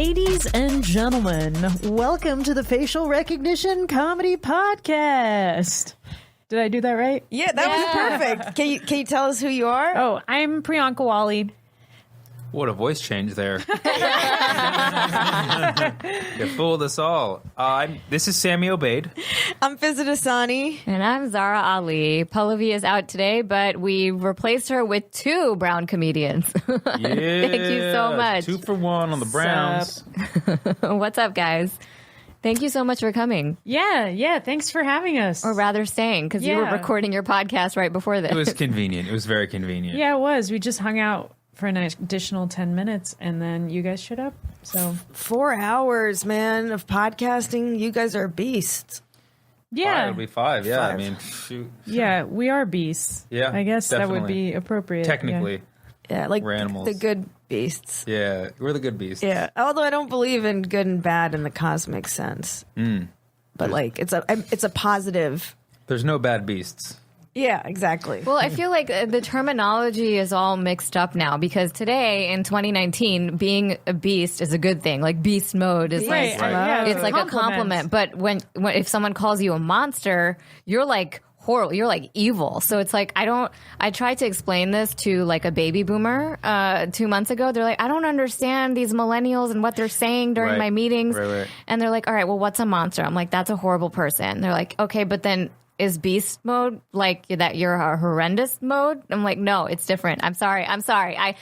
Ladies and gentlemen, welcome to the Facial Recognition Comedy Podcast. Did I do that right? Yeah, that was perfect. Can you tell us who you are? Oh, I'm Priyanka Wali. What a voice change there. You fooled us all. This is Sammy Obeid. I'm Fizit Asani. And I'm Zara Ali. Pallavi is out today, but we replaced her with two brown comedians. Yeah, Thank you so much. 2 for 1 on the Browns. What's up, guys? Thank you so much for coming. Yeah. Thanks for having us. Or rather staying, because you were recording your podcast right before this. It was convenient. It was very convenient. Yeah, it was. We just hung out for an additional 10 minutes, and then you guys showed up. So 4 hours, man, of podcasting. You guys are beasts. yeah, It'll be 5. Yeah, 5. I mean, shoot. yeah, we are beasts. Yeah, I guess that would definitely. be appropriate. Technically. Yeah, like We're animals. the good beasts. Yeah, we're the good beasts. Yeah, although I don't believe in good and bad in the cosmic sense. But like it's a positive. There's no bad beasts. Yeah, exactly. Well, I feel like the terminology is all mixed up now, because today in 2019, being a beast is a good thing. Like beast mode is Right, like yeah, it's like a compliment. But when if someone calls you a monster, you're like horrible. You're like evil. So it's like I tried to explain this to like a baby boomer 2 months ago. They're like, I don't understand these millennials and what they're saying during Right. my meetings. Right. And they're like, all right, well, what's a monster? I'm like, that's a horrible person. They're like, okay, but then is beast mode like that you're a horrendous mode? I'm like, no, it's different. I'm sorry. I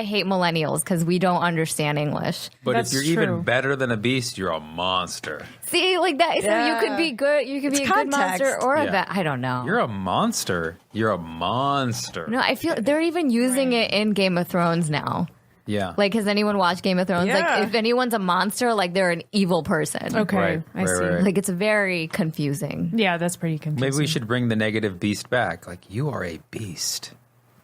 hate millennials because we don't understand English. But That's if you're true. even better than a beast, you're a monster. See, like that. So you could be good. You could be a good context. monster or a Yeah. bad. I don't know. You're a monster. You're a monster. No, I feel they're even using it in Game of Thrones now. Yeah. Like, has anyone watched Game of Thrones? Yeah. Like, if anyone's a monster, like they're an evil person. Okay, Right, I see. right. Like, it's very confusing. Yeah, that's pretty confusing. Maybe we should bring the negative beast back. Like, you are a beast.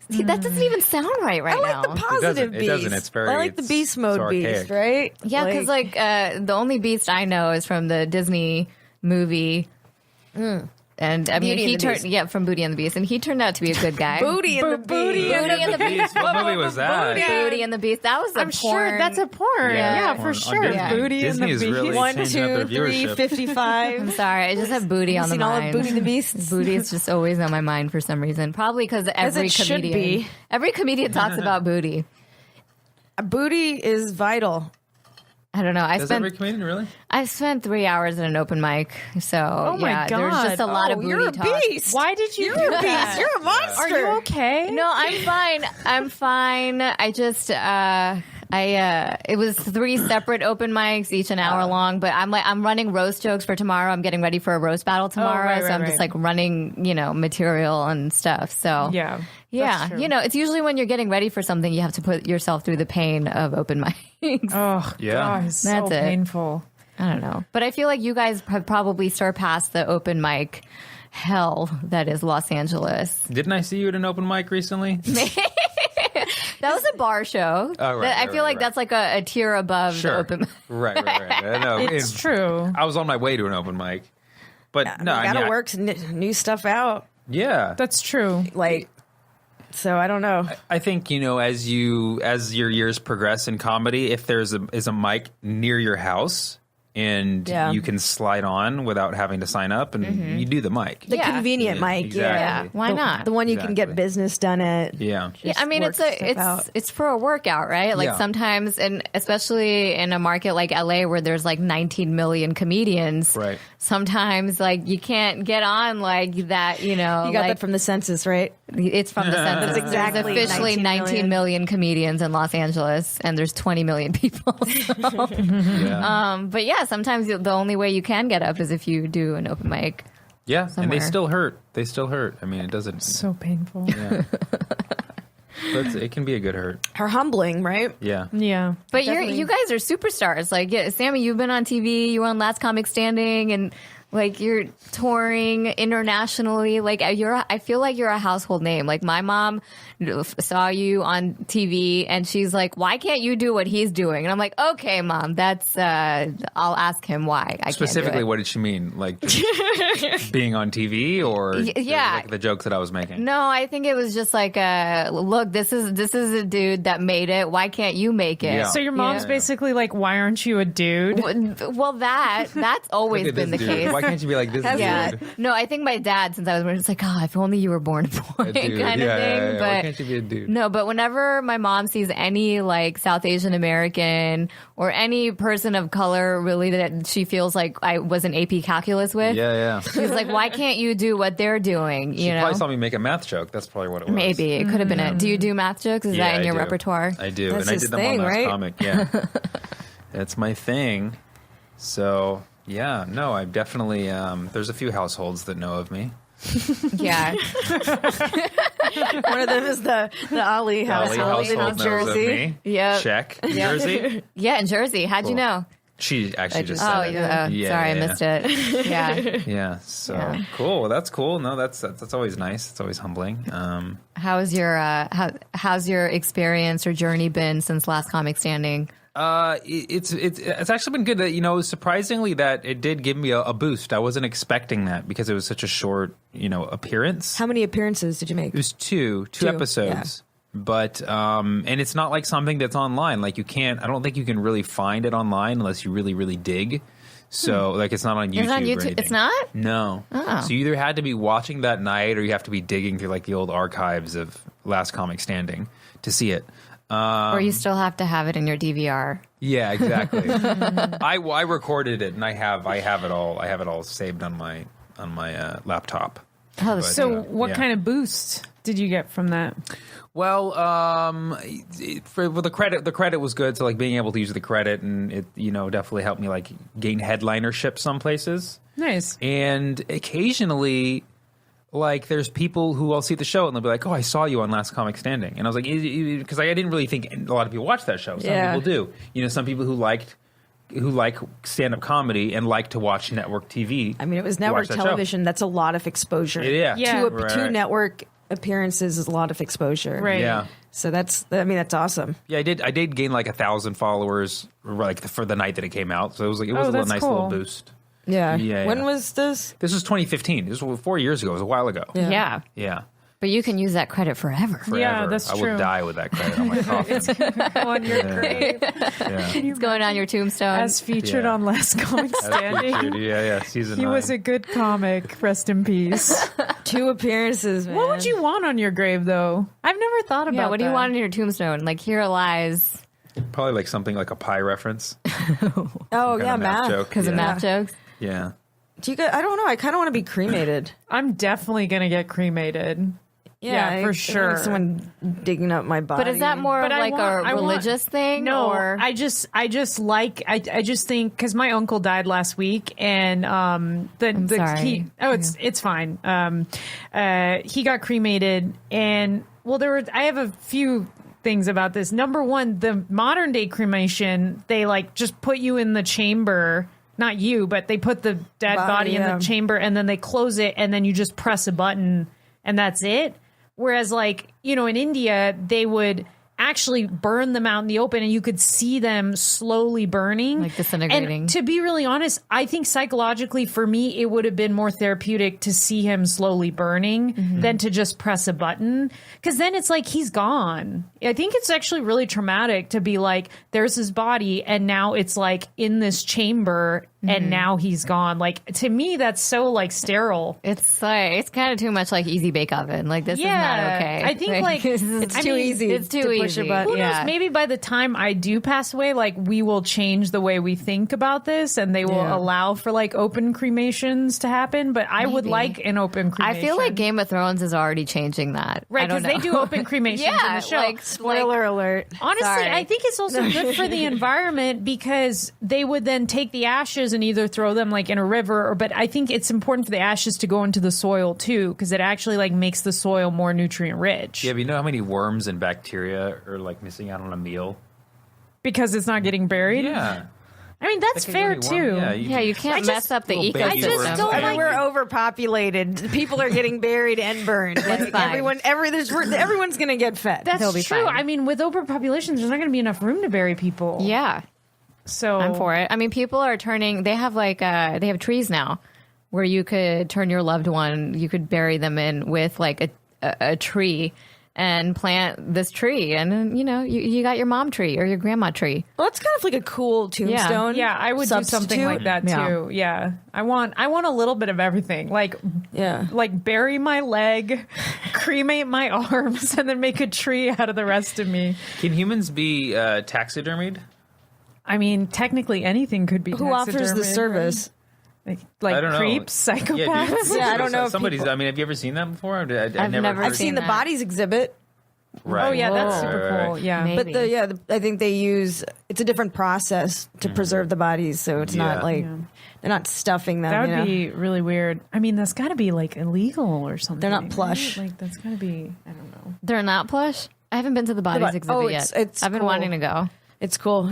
See, that doesn't even sound right I like now. the positive It beast. doesn't. It's very- I like the it's beast mode archaic. beast, right? Yeah, because like the only beast I know is from the Disney movie. And I mean, Beauty he and the turned Beast. from Booty and the Beast, and he turned out to be a good guy. Booty and the beast. Booty and the Beast. What movie was that? Booty and the Beast. That was a I'm porn. sure that's a porn. Yeah, for On sure. Disney. Booty and the Disney's Beast. really 1, changing up 2, their 3, viewership. 55. I'm sorry, I just have booty on the seen all of mind. Booty and the Beast? Booty is just always on my mind for some reason. Probably because every it should comedian, be. every comedian talks about booty. Booty is vital. I don't know. Does every comedian really? I spent 3 hours at an open mic, so my yeah, God. there's just a lot of booty You're a talk. beast. Why did you You're do a beast. that? You're a monster. Are you okay? No, I'm fine. I'm fine. I just it was 3 separate open mics, each an hour long. But I'm running roast jokes for tomorrow. I'm getting ready for a roast battle tomorrow, right, so I'm just right. like running, material and stuff. So Yeah. yeah, that's true. it's usually when you're getting ready for something, you have to put yourself through the pain of open mics. Oh, Yeah. God, it's That's so it. painful. I don't know, but I feel like you guys have probably surpassed the open mic hell that is Los Angeles. Didn't I see you at an open mic recently? That was a bar show. Oh, right, I right, feel like right. that's like a tier above the open mic. Right. I know. It's true. I was on my way to an open mic. But no, you gotta work new stuff out. Yeah. That's true. Like, so I don't know. I think, as your years progress in comedy, if there's a mic near your house and Yeah. you can slide on without having to sign up and you do the mic. The Yeah. convenient Yeah, mic, exactly. yeah. Why The- not? The one you can get Exactly. business done at. Yeah. Yeah, I mean work stuff out. it's for a workout, right? Like Yeah. sometimes, and especially in a market like LA where there's like 19 million comedians, Right. sometimes like you can't get on like that, You got like, that from the census, right? it's from the census. That's exactly There's officially 19 million comedians in Los Angeles, and there's 20 million people. So, Yeah. but yeah, sometimes the only way you can get up is if you do an open mic. Yeah. And somewhere. they still hurt. I mean, it doesn't. So painful. Yeah. But it can be a good hurt. Her humbling, right? Yeah. Yeah. But Definitely. you guys are superstars. Like, yeah, Sammy, you've been on TV. You were on Last Comic Standing, and Like you're touring internationally. Like I feel like you're a household name. Like my mom saw you on TV and she's like, why can't you do what he's doing? And I'm like, okay, Mom, that's, I'll ask him why. I Specifically, can't do it. what did she mean? Like being on TV or like the jokes that I was making? No, I think it was just like, look, this is a dude that made it. Why can't you make it? Yeah. So your mom's basically like, why aren't you a dude? Well, that's always Look at been the this dude. case. Why can't you be like this Yeah. dude? No, I think my dad, since I was born, it's like, oh, if only you were born a boy A dude. kind of thing. Why But can't you be a dude? no, but whenever my mom sees any like South Asian American or any person of color really that she feels like I was in AP calculus with, Yeah. she's like, why can't you do what they're doing? She You know? probably saw me make a math joke. That's probably what it was. Maybe. It could have been it. Do you do math jokes? Is that in I your do. repertoire? I do. That's and I his did them thing, on last right? comic. Yeah. That's my thing. So, yeah, no, I've definitely, there's a few households that know of me. Yeah. One of them is the Ali Dolly household in household New knows of Jersey. me. Yep. Check. Jersey. Yeah, in Jersey. How'd you Cool. know? She actually just Oh, said it. yeah. Sorry, I missed it. Yeah. Yeah. So Yeah. cool. Well, that's cool. No, that's always nice. It's always humbling. How's your experience or journey been since last comic standing? It's actually been good. That, you know, surprisingly that it did give me a boost. I wasn't expecting that because it was such a short, appearance. How many appearances did you make? It was two episodes. But and it's not like something that's online. Like I don't think you can really find it online unless you really, really dig. So like it's not on YouTube. It's on or YouTube. anything. It's not? No. Oh. So you either had to be watching that night or you have to be digging through like the old archives of Last Comic Standing to see it. Or you still have to have it in your DVR. Yeah, exactly. I recorded it and I have it all. I have it all saved on my laptop. Oh, But, So what yeah. kind of boost did you get from that? Well, for the credit was good. So like being able to use the credit and it, definitely helped me like gain headlinership some places. Nice. And occasionally, like there's people who I'll see the show and they'll be like, "Oh, I saw you on Last Comic Standing," and I was like, because I didn't really think a lot of people watch that show. Some people do. Some people who like stand-up comedy and like to watch network TV. I mean, it was watch network that show. television. That's a lot of exposure. Yeah. Yeah. Two Right. network appearances is a lot of exposure. Right. Yeah. So that's awesome. Yeah, I did gain like 1,000 followers like for the night that it came out. So it was a that's nice cool. little boost. Yeah. Yeah, When yeah. was this? This was 2015. This was 4 years ago. It was a while ago. Yeah. Yeah. But you can use that credit forever. Forever. Yeah, that's I true. would die with that credit on my coffin. On your grave, Yeah. It's going on your tombstone. as featured Yeah. on Last Comic Standing. Yeah. Season He 9. was a good comic. Rest in peace. 2 appearances, man. What would you want on your grave, though? I've never thought about yeah, what do you that. want on your tombstone? Like, here lies Probably like something like a pie reference. Oh, Kind yeah, of math. joke. because of math jokes. Yeah. Do you guys, I don't know. I kind of want to be cremated. I'm definitely going to get cremated. Yeah, for I sure. like someone digging up my body. But is that more But of I like want- I a want- religious thing? No, or? I just think because my uncle died last week, and sorry. it's fine. He got cremated, and I have a few things about this. Number one, the modern day cremation, they like just put you in the chamber. Not you, but they put the dead body in the chamber, and then they close it, and then you just press a button, and that's it. Whereas, like, in India, they would actually burn them out in the open and you could see them slowly burning. Like disintegrating. And to be really honest, I think psychologically for me, it would have been more therapeutic to see him slowly burning than to just press a button. Because then it's like he's gone. I think it's actually really traumatic to be like, there's his body and now it's like in this chamber and now he's gone. Like, to me, that's so like sterile. It's kind of too much like easy bake oven. Like, this is not okay. I think like It's I too mean, easy. It's too to easy. push a button. Who knows? Maybe by the time I do pass away, like we will change the way we think about this, and they will allow for like open cremations to happen. But I would like an open cremation. I feel like Game of Thrones is already changing that. right, because they do open cremations in Yeah, the show. like Spoiler alert. Honestly, Sorry. I think it's also good for the environment because they would then take the ashes and either throw them like in a river, but I think it's important for the ashes to go into the soil too because it actually like makes the soil more nutrient rich. Yeah, but you know how many worms and bacteria are like missing out on a meal? Because it's not getting buried. Yeah. I mean, that's fair too. Yeah, you can't mess up the little baby ecosystem. I just don't I mean, like- we're overpopulated. People are getting buried and burned. Like, fine. everyone's going to get fed. That's He'll be true. fine. I mean, with overpopulation, there's not going to be enough room to bury people. Yeah, So I'm for it. I mean, people are turning. They have they have trees now where you could turn your loved one. You could bury them in with like a tree and plant this tree, and then, you got your mom tree or your grandma tree. Well, it's kind of like a cool tombstone. Yeah, I would do something like that too. Yeah. I want a little bit of everything. Like bury my leg, cremate my arms, and then make a tree out of the rest of me. Can humans be taxidermied? I mean, technically anything could be. Who offers the taxidermied, service? right? I Like don't know. creeps, psychopaths. Yeah, I don't know if Somebody's. people- I mean, have you ever seen that before? I've never I've seen the that. bodies exhibit. Right. Oh yeah, that's Whoa. super Right. cool. Yeah. Maybe. But I think they use it's a different process to preserve the bodies, so it's not Yeah. like they're not stuffing them. That would you know? be really weird. I mean, that's got to be like illegal or something. They're not plush. right? Like that's got to be. I don't know. They're not plush. I haven't been to the bodies exhibit yet. it's I've been cool. wanting to go. It's cool.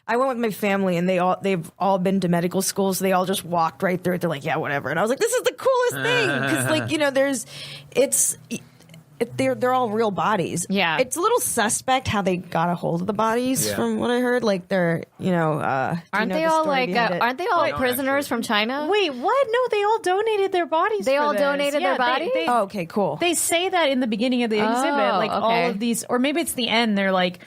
I went with my family, and they've all been to medical school, so they all just walked right through it. They're like, yeah, whatever. And I was like, this is the coolest thing because they're all real bodies. Yeah. It's a little suspect how they got a hold of the bodies Yeah. from what I heard. Like they're Aren't they all aren't they all prisoners from China? Wait, what? No, they all donated their bodies. They for all this. donated their bodies? Oh, okay, cool. They say that in the beginning of the exhibit, like okay. all of these, or maybe it's the end. They're like,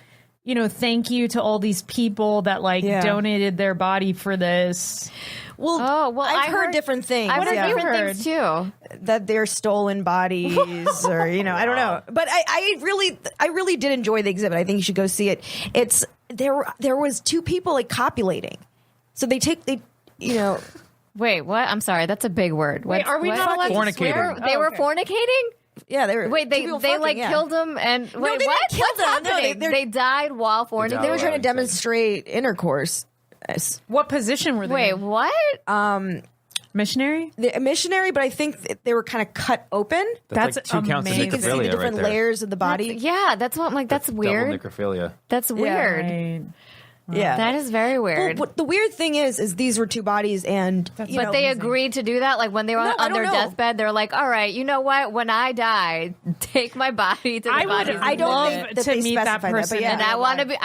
thank you to all these people that donated their body for this. Well, I I've heard different things. I've heard yeah. different things too. That they're stolen bodies, or I don't know. But I really did enjoy the exhibit. I think you should go see it. It's there was two people like copulating, so they. Wait, what? I'm sorry, that's a big word. Wait, are we what? not allowed to Fornicating. swear? They Oh, were okay. fornicating? Yeah, they were. Wait, two people they fucking, yeah. killed him and wait, they what? didn't kill What's them. No, happening? They died while fornicating. They were trying to Exactly. demonstrate intercourse. Yes. What position were they? Wait, in? what? Missionary? A missionary, but I think they were kind of cut open. That's like 2 counts of amazing. You can see the necrophilia right different there. layers of the body. Yeah, that's what I'm like. That's Double weird. necrophilia. That's weird. Right. Yeah, That is very weird. Well, the weird thing is these were two bodies, and But they agreed to do that? Like when they were No, I on don't their know. deathbed, they're like, all right, you know what? When I die, take my body to the I bodies. would. I don't love think that to they meet that specified that, but person. yeah. and I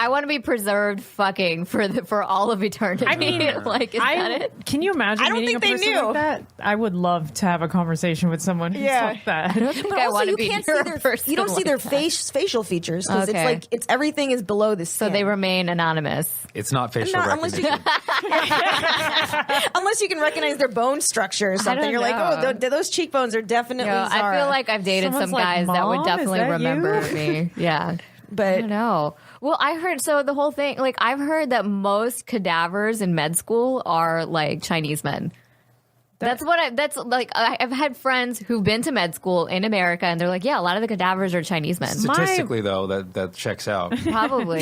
want to be preserved fucking for all of eternity. I mean, like, is that it? Can you imagine I don't meeting think a they person knew. like that? I would love to have a conversation with someone who's Yeah. like that. I think But I also, want to you be can't near see a their person you don't see like their that. facial features because Okay. it's everything is below the skin. So they remain anonymous. It's not facial Not unless you recognition. unless you can recognize their bone structure or something. don't You're like, know. oh, those cheekbones are definitely. I Zara. feel like I've dated Someone's some like, guys that would "Mom, definitely is that remember you?" me. Yeah. I but don't know. Well, I heard so the whole thing. Like, I've heard that most cadavers in med school are like Chinese men. That's like I've had friends who've been to med school in America, and they're like, yeah, a lot of the cadavers are Chinese men. Statistically, though, that checks out. Probably.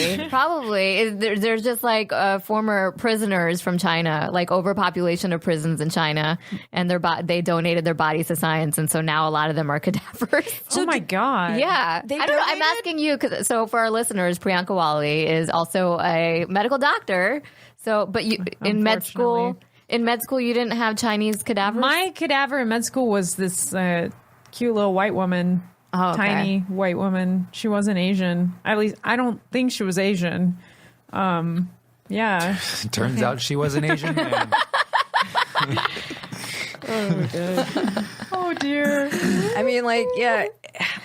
There's just like former prisoners from China, like overpopulation of prisons in China, and they donated their bodies to science, and so now a lot of them are cadavers. Oh my god! Yeah, They I don't know. I'm donated? asking you. So for our listeners, Priyanka Wali is also a medical doctor. So, but you in med school. In med school, you didn't have Chinese cadavers? My cadaver in med school was this cute little white woman, Oh, okay. tiny white woman. She wasn't Asian. At least I don't think she was Asian. Yeah. Turns out she was an Asian man. Oh dear. I mean, like, yeah,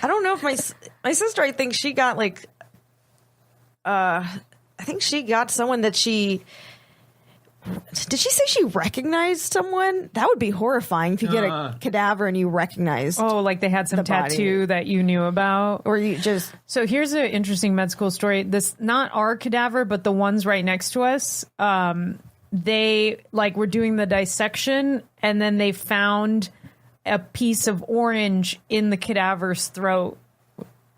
I don't know if my sister. I think she got like, I think she got someone that she. Did she say she recognized someone? That would be horrifying if you get a cadaver and you recognize, Oh, like they had some The body. tattoo that you knew about. or you just. So here's an interesting med school story. This not our cadaver, but the ones right next to us. They like were doing the dissection, and then they found a piece of orange in the cadaver's throat,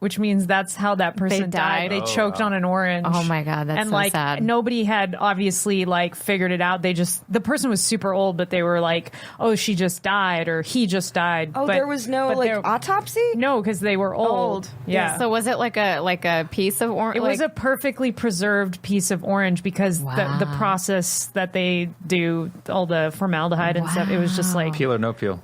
which means that's how that person died. died? They choked on an orange. Oh my God, that's and so like sad. nobody had obviously like figured it out. The person was super old, but they were like, oh, she just died or he just died. Oh, but, there was no but like there- autopsy? No, because they were old. Yeah. So was it like a piece of orange? It was a perfectly preserved piece of orange because the process that they do, all the formaldehyde and stuff, it was just like Peel or no peel?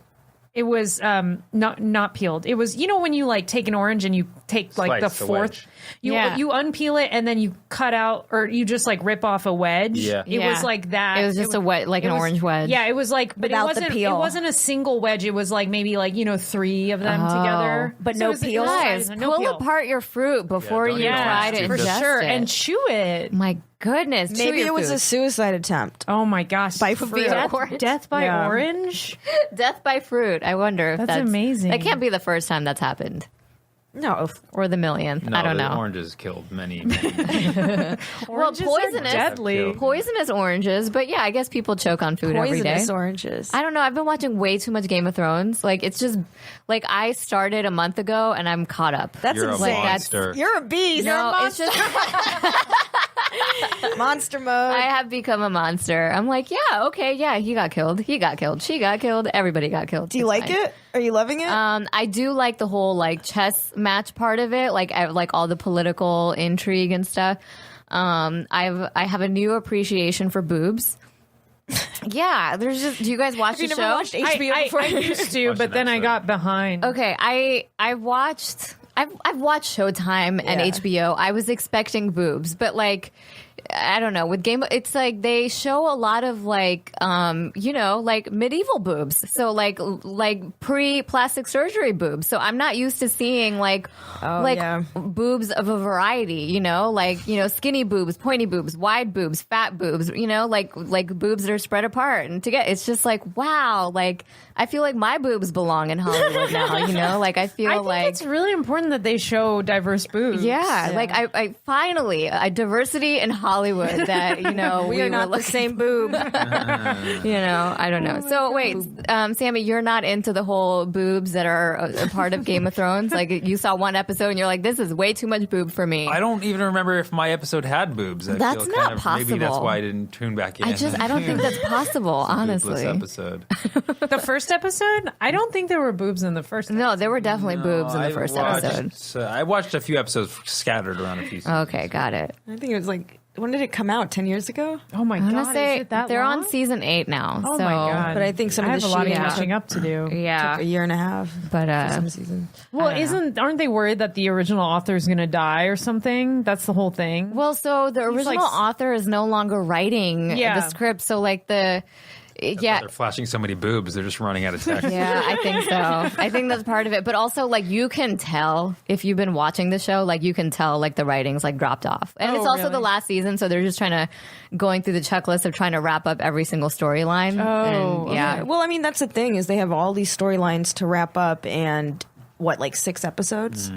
it was not peeled. It was, when you like take an orange and you take like Slice the the fourth, wedge. you Yeah. you unpeel it and then you cut out or you just like rip off a wedge. Yeah. It was like that. It was just an orange wedge. Yeah, it was like, but Without the it wasn't. peel. It wasn't a single wedge. It was like maybe like 3 of them together, But So no it was- peel? Guys, no pull peel. apart your fruit before don't you eat try orange to juice. for ingest sure it. and chew it. My goodness, chew Maybe your it was food. a suicide attempt. Oh my gosh! By fruit. Death by Yeah. orange. death by fruit. I wonder if That's that's amazing. That can't be the first time that's happened, No. or the millionth. No, I don't the know. Oranges killed many. Well, Oranges are poisonous, deadly. poisonous oranges. But yeah, I guess people choke on food every day. Poisonous oranges. I don't know. I've been watching way too much Game of Thrones. Like it's just like I started a month ago and I'm caught up. That's You're a insane. monster. You're a beast. no, it's just Monster mode. I have become a monster. I'm like, yeah, okay, yeah, he got killed, he got killed, she got killed, everybody got killed. Do you like it? Are you loving it? I do like the whole like chess match part of it. Like I like all the political intrigue and stuff. I have a new appreciation for boobs. Yeah, there's just. Do you guys watch Have you the never show? watched HBO before? I used to, Watched but an then I episode. got behind. Okay, I watched. I've watched Showtime and Yeah. HBO. I was expecting boobs, but like I don't know, with it's like they show a lot of like like medieval boobs. So like pre-plastic surgery boobs. So I'm not used to seeing yeah. boobs of a variety, skinny boobs, pointy boobs, wide boobs, fat boobs, like boobs that are spread apart. And it's just like, wow, like I feel like my boobs belong in Hollywood now, like I feel I think like it's really important that they show diverse boobs. yeah, like I finally a diversity in Hollywood that we are not the same boob. I don't know. So wait, Sammy, you're not into the whole boobs that are a part of Game of Thrones. Like you saw one episode and you're like, this is way too much boob for me. I don't even remember if my episode had boobs. I That's feel not Maybe that's possible. why I didn't tune back in. I don't think that's possible, honestly. Boobless episode. The first episode, I don't think there were boobs in the first. No, there were definitely boobs in the first episode. I watched a few episodes scattered around a few seasons. Okay, got it. I think it was like, when did it come out? 10 years ago? Oh my I'm god, gonna say is it that they're long? on season 8 now. Oh so, my god! But I think some I of have the a lot of shooting catching up to do. Yeah, Took a year and a half. but for some season. Well, aren't they worried that the original author is going to die or something? That's the whole thing. well, so the original author is no longer writing the script. So like They're flashing so many boobs, they're just running out of text. Yeah, I think so. I think that's part of it. But also, like, you can tell if you've been watching the show, like, you can tell, like, the writing's, like, dropped off. And it's also really? the last season, so they're just going through the checklist of trying to wrap up every single storyline. Oh, And, yeah. Well, I mean, that's the thing is they have all these storylines to wrap up and like 6 episodes?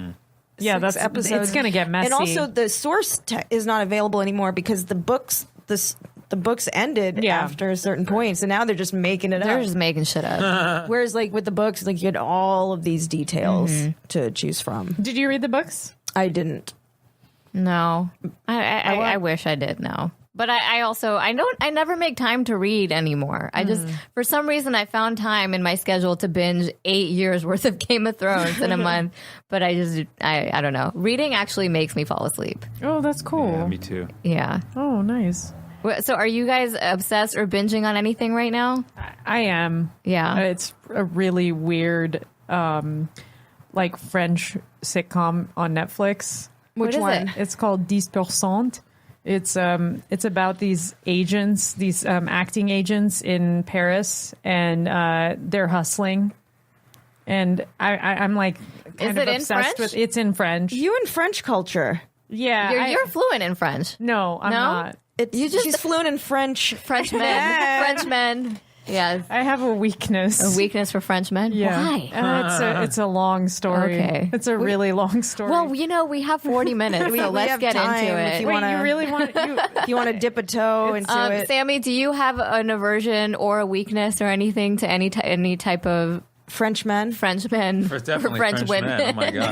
Yeah, 6 that's episodes. It's going to get messy. And also the source is not available anymore because the books ended after a certain point. So now they're just making it They're up. just making shit up. Whereas like with the books, like you had all of these details to choose from. Did you read the books? I didn't. No. I wish I did, no. But I never make time to read anymore. I just, for some reason, I found time in my schedule to binge 8 years worth of Game of Thrones in a month. But I don't know. Reading actually makes me fall asleep. Oh, that's cool. Yeah, me too. Yeah. Oh, nice. So are you guys obsessed or binging on anything right now? I am. Yeah. It's a really weird, like French sitcom on Netflix. Which is one? it? It's called 10%. It's about these agents, these acting agents in Paris, and they're hustling. And I'm like kind Is of it in obsessed French? with. It's in French. You in French culture. Yeah, You're fluent in French. no, I'm No? not. She's fluent in French. Frenchmen. Frenchmen. Yeah. I have a weakness. A weakness for Frenchmen? Yeah. Why? It's a long story. Okay. It's a really long story. Well, we have 40 minutes, We so let's have get time into if it. you wait, wanna- you really want you? If you want to dip a toe into it. Sammy, do you have an aversion or a weakness or anything to any type of Frenchmen. Frenchmen For definitely French French women. men. Oh my god.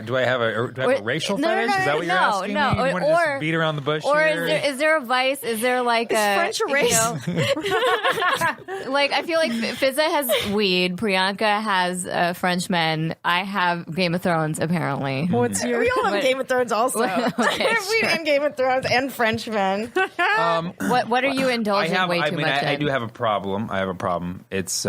Do I have a racial fetish? Is that what you're asking me? You want to just beat around the bush or here? is there a vice? Is there like Is a French a race? Like I feel like Fizza has weed, Priyanka has Frenchmen, I have Game of Thrones apparently. What's your? We all have Game of Thrones also. Okay, We in Game of Thrones and Frenchmen. What are you indulging way too much in? I do have a problem. I have a problem. It's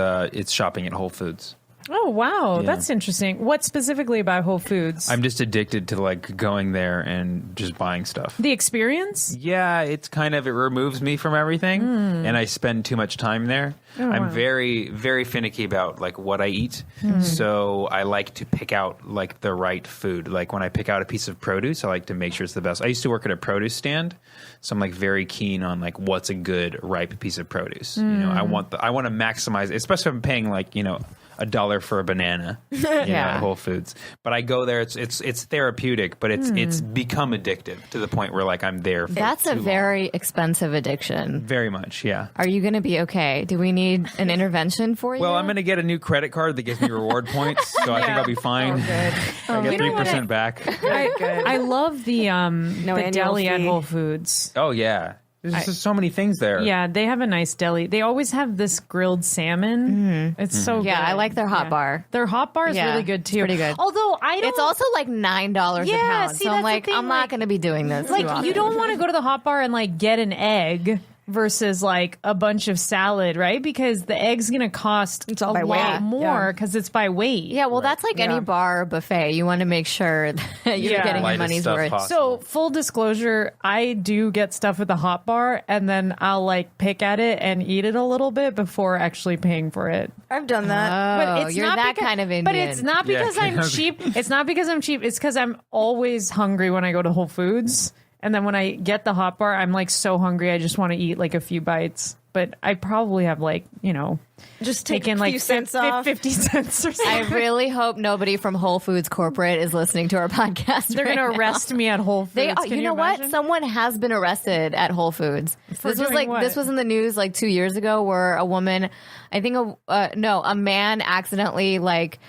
shopping at Whole Foods. Oh wow, Yeah. that's interesting. What specifically about Whole Foods? I'm just addicted to like going there and just buying stuff. The experience? Yeah, it's kind of, it removes me from everything, and I spend too much time there. I'm wow. very, very finicky about like what I eat, so I like to pick out like the right food. Like when I pick out a piece of produce, I like to make sure it's the best. I used to work at a produce stand, so I'm like very keen on like what's a good ripe piece of produce. You know, I want to maximize, especially if I'm paying like, you know, $1 for a banana, you know, at Whole Foods. But I go there; it's therapeutic, but it's become addictive to the point where like I'm there. For That's a too very expensive addiction. long. Very much, yeah. Are you going to be okay? Do we need an intervention for you? Well, I'm going to get a new credit card that gives me reward points, so I think I'll be fine. I get 3% back. I love the annual deli at fee. Whole Foods. Oh yeah, there's just so many things there. Yeah, they have a nice deli. They always have this grilled salmon. It's so good. Yeah, I like their hot bar. Their hot bar is Yeah, really good it's too. pretty good. Although I don't. It's also like $9 Yeah, a pound. see, So I'm that's the like, thing, I'm like- not going to be doing this. like too often. you don't want to go to the hot bar and like get an egg versus like a bunch of salad, right? Because the egg's going to cost It's all a by weight. lot more Yeah. because it's by weight. Yeah, well, that's like any bar or buffet. You want to make sure that you're Yeah. getting your Lightest money's stuff worth. possible. So full disclosure, I do get stuff at the hot bar and then I'll like pick at it and eat it a little bit before actually paying for it. I've done that. Oh, you're not that because- kind of Indian. But it's not Yeah, because I'm okay. cheap. It's not because I'm cheap. It's because I'm always hungry when I go to Whole Foods. And then when I get the hot bar, I'm like so hungry. I just want to eat like a few bites. But I probably have like, you know, Just take taken a like few cents off. 50 cents or I something. really hope nobody from Whole Foods corporate is listening to our podcast. They're right going to now. arrest me at Whole Foods. They are, Can you know imagine? what? Someone has been arrested at Whole Foods. For This was doing what? this was in the news like 2 years ago, where a woman, I think a man accidentally like.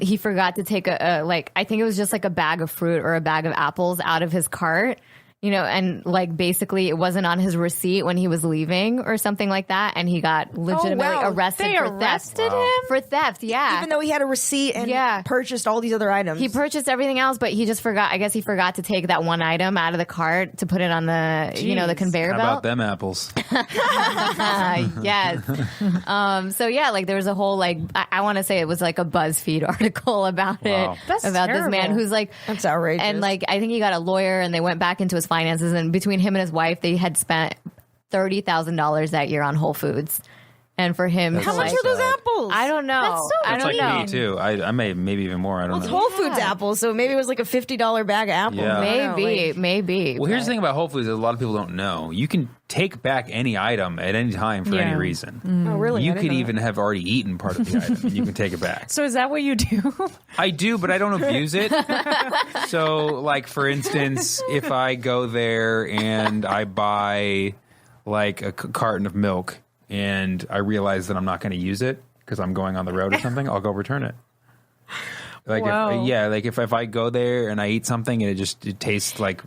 He forgot to take I think it was just like a bag of fruit or a bag of apples out of his cart. You know, and like basically it wasn't on his receipt when he was leaving or something like that, and he got legitimately wow. arrested They for arrested theft. him? For theft, yeah. Even though he had a receipt and Yeah. purchased all these other items. He purchased everything else, but he just forgot. I guess he forgot to take that one item out of the cart to put it on the, the Jeez. conveyor How belt. about them apples? Yes. So yeah, like there was a whole like I want to say it was like a BuzzFeed article about Wow. it That's about this man terrible. who's like That's outrageous. and like I think he got a lawyer and they went back into his finances, and between him and his wife they had spent $30,000 that year on Whole Foods. And for him, That's How to, much like, are those apples? I don't know. That's so I That's don't like know. me too. I may maybe even more. I don't It's know. Whole Foods apples, so maybe it was like a $50 bag of apples. Yeah. I don't know, Maybe, like- maybe. Well, here's the but- thing about Whole Foods that a lot of people don't know. You can take back any item at any time for any Yeah. reason. Oh, really? You I didn't could know even have already eaten part of the item and you can take it back. So is that what you do? I do, but I don't abuse it. So, like, for instance, if I go there and I buy like a carton of milk and I realize that I'm not going to use it because I'm going on the road or something, I'll go return it. Like, Wow. if I go there and I eat something and it tastes like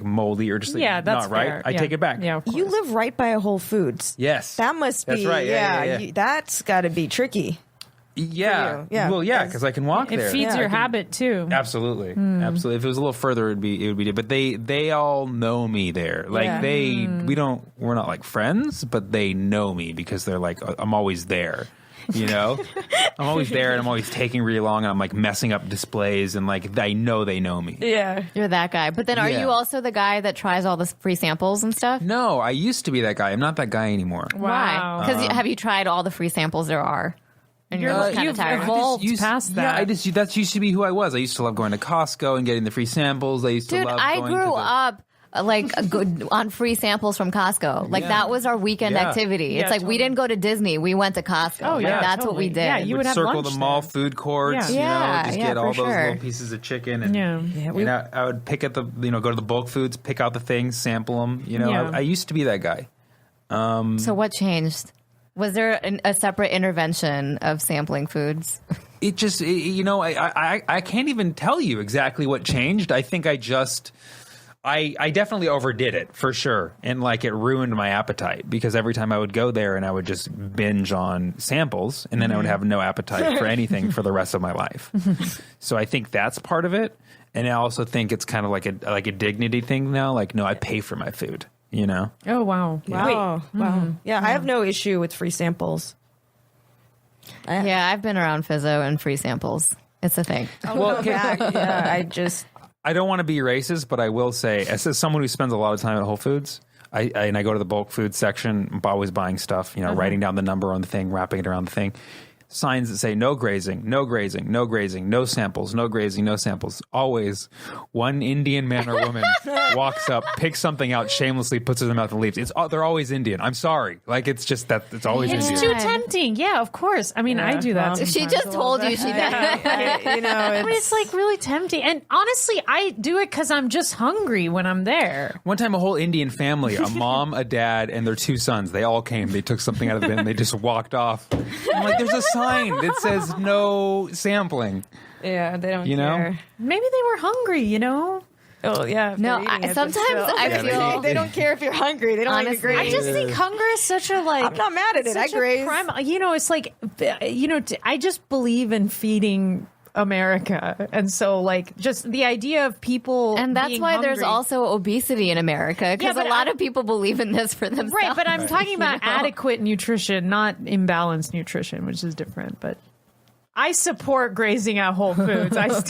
moldy or just like Yeah, that's not right, fair. I Yeah. take it back. Yeah, of You course. live right by a Whole Foods. Yes. That must be. That's right. Yeah. That's got to be tricky. Yeah. you. Yeah. Well, yeah, because I can walk It there. feeds Yeah, your I can- habit too. Absolutely, absolutely. If it was a little further, it would be. But they all know me there. Like Yeah. we're not like friends, but they know me because they're like I'm always there. You know, I'm always there, and I'm always taking really long, and I'm like messing up displays, and like I know they know me. Yeah. You're that guy. But then are Yeah. you also the guy that tries all the free samples and stuff? No, I used to be that guy. I'm not that guy anymore. Wow. Why? Because have you tried all the free samples there are? And you're kind of you've tired. evolved past Yeah, that. that used to be who I was. I used to love going to Costco and getting the free samples. I used to Dude, love I going to grew the- up on free samples from Costco. Like Yeah. that was our weekend Yeah. activity. Yeah, It's like we totally. didn't go to Disney. We went to Costco. Oh, Like, yeah, that's what we totally. did. Yeah, you would have circle lunch the mall there. food courts, Yeah. just Yeah, get all for those sure. little pieces of chicken, and, Yeah. and I would pick at the, go to the bulk foods, pick out the things, sample them. Yeah. I used to be that guy. So what changed? Was there a separate intervention of sampling foods? It just, I can't even tell you exactly what changed. I think I definitely overdid it for sure. And like it ruined my appetite because every time I would go there and I would just binge on samples and then I would have no appetite for anything for the rest of my life. So I think that's part of it. And I also think it's kind of like a dignity thing now. Like, no, I pay for my food, you know? Oh, wow. Wow. Wow. Yeah, I have no issue with free samples. Yeah, I've been around Fizzo and free samples. It's a thing. Well, I don't want to be racist, but I will say, as someone who spends a lot of time at Whole Foods, I go to the bulk food section, I'm always buying stuff, writing down the number on the thing, wrapping it around the thing. Signs that say no grazing, no grazing, no grazing, no samples, no grazing, no samples. Always one Indian man or woman walks up, picks something out shamelessly, puts it in their mouth and leaves. They're always Indian. I'm sorry. Like, it's just that it's always It's Indian. too tempting. Yeah, of course. I mean, I do that. She sometimes just a told little you bit. she does. I mean, it's like really tempting. And honestly, I do it because I'm just hungry when I'm there. One time, a whole Indian family, a mom, a dad, and their 2 sons, they all came. They took something out of the bin and they just walked off. I'm like, there's a sign that says no sampling. Yeah, they don't You know? care. Maybe they were hungry, Oh, yeah. if No, they're eating it, sometimes but still. I feel They don't care if you're hungry. They don't like Honestly, to graze. I just think hunger is such a I'm not mad at it. I such a graze. it's like, I just believe in feeding America. And so, like, just the idea of people. and that's being why there's hungry- also obesity in America because Yeah, but a lot of people believe in this for themselves. Right, but I'm talking about adequate nutrition, not imbalanced nutrition, which is different. But I support grazing at Whole Foods. I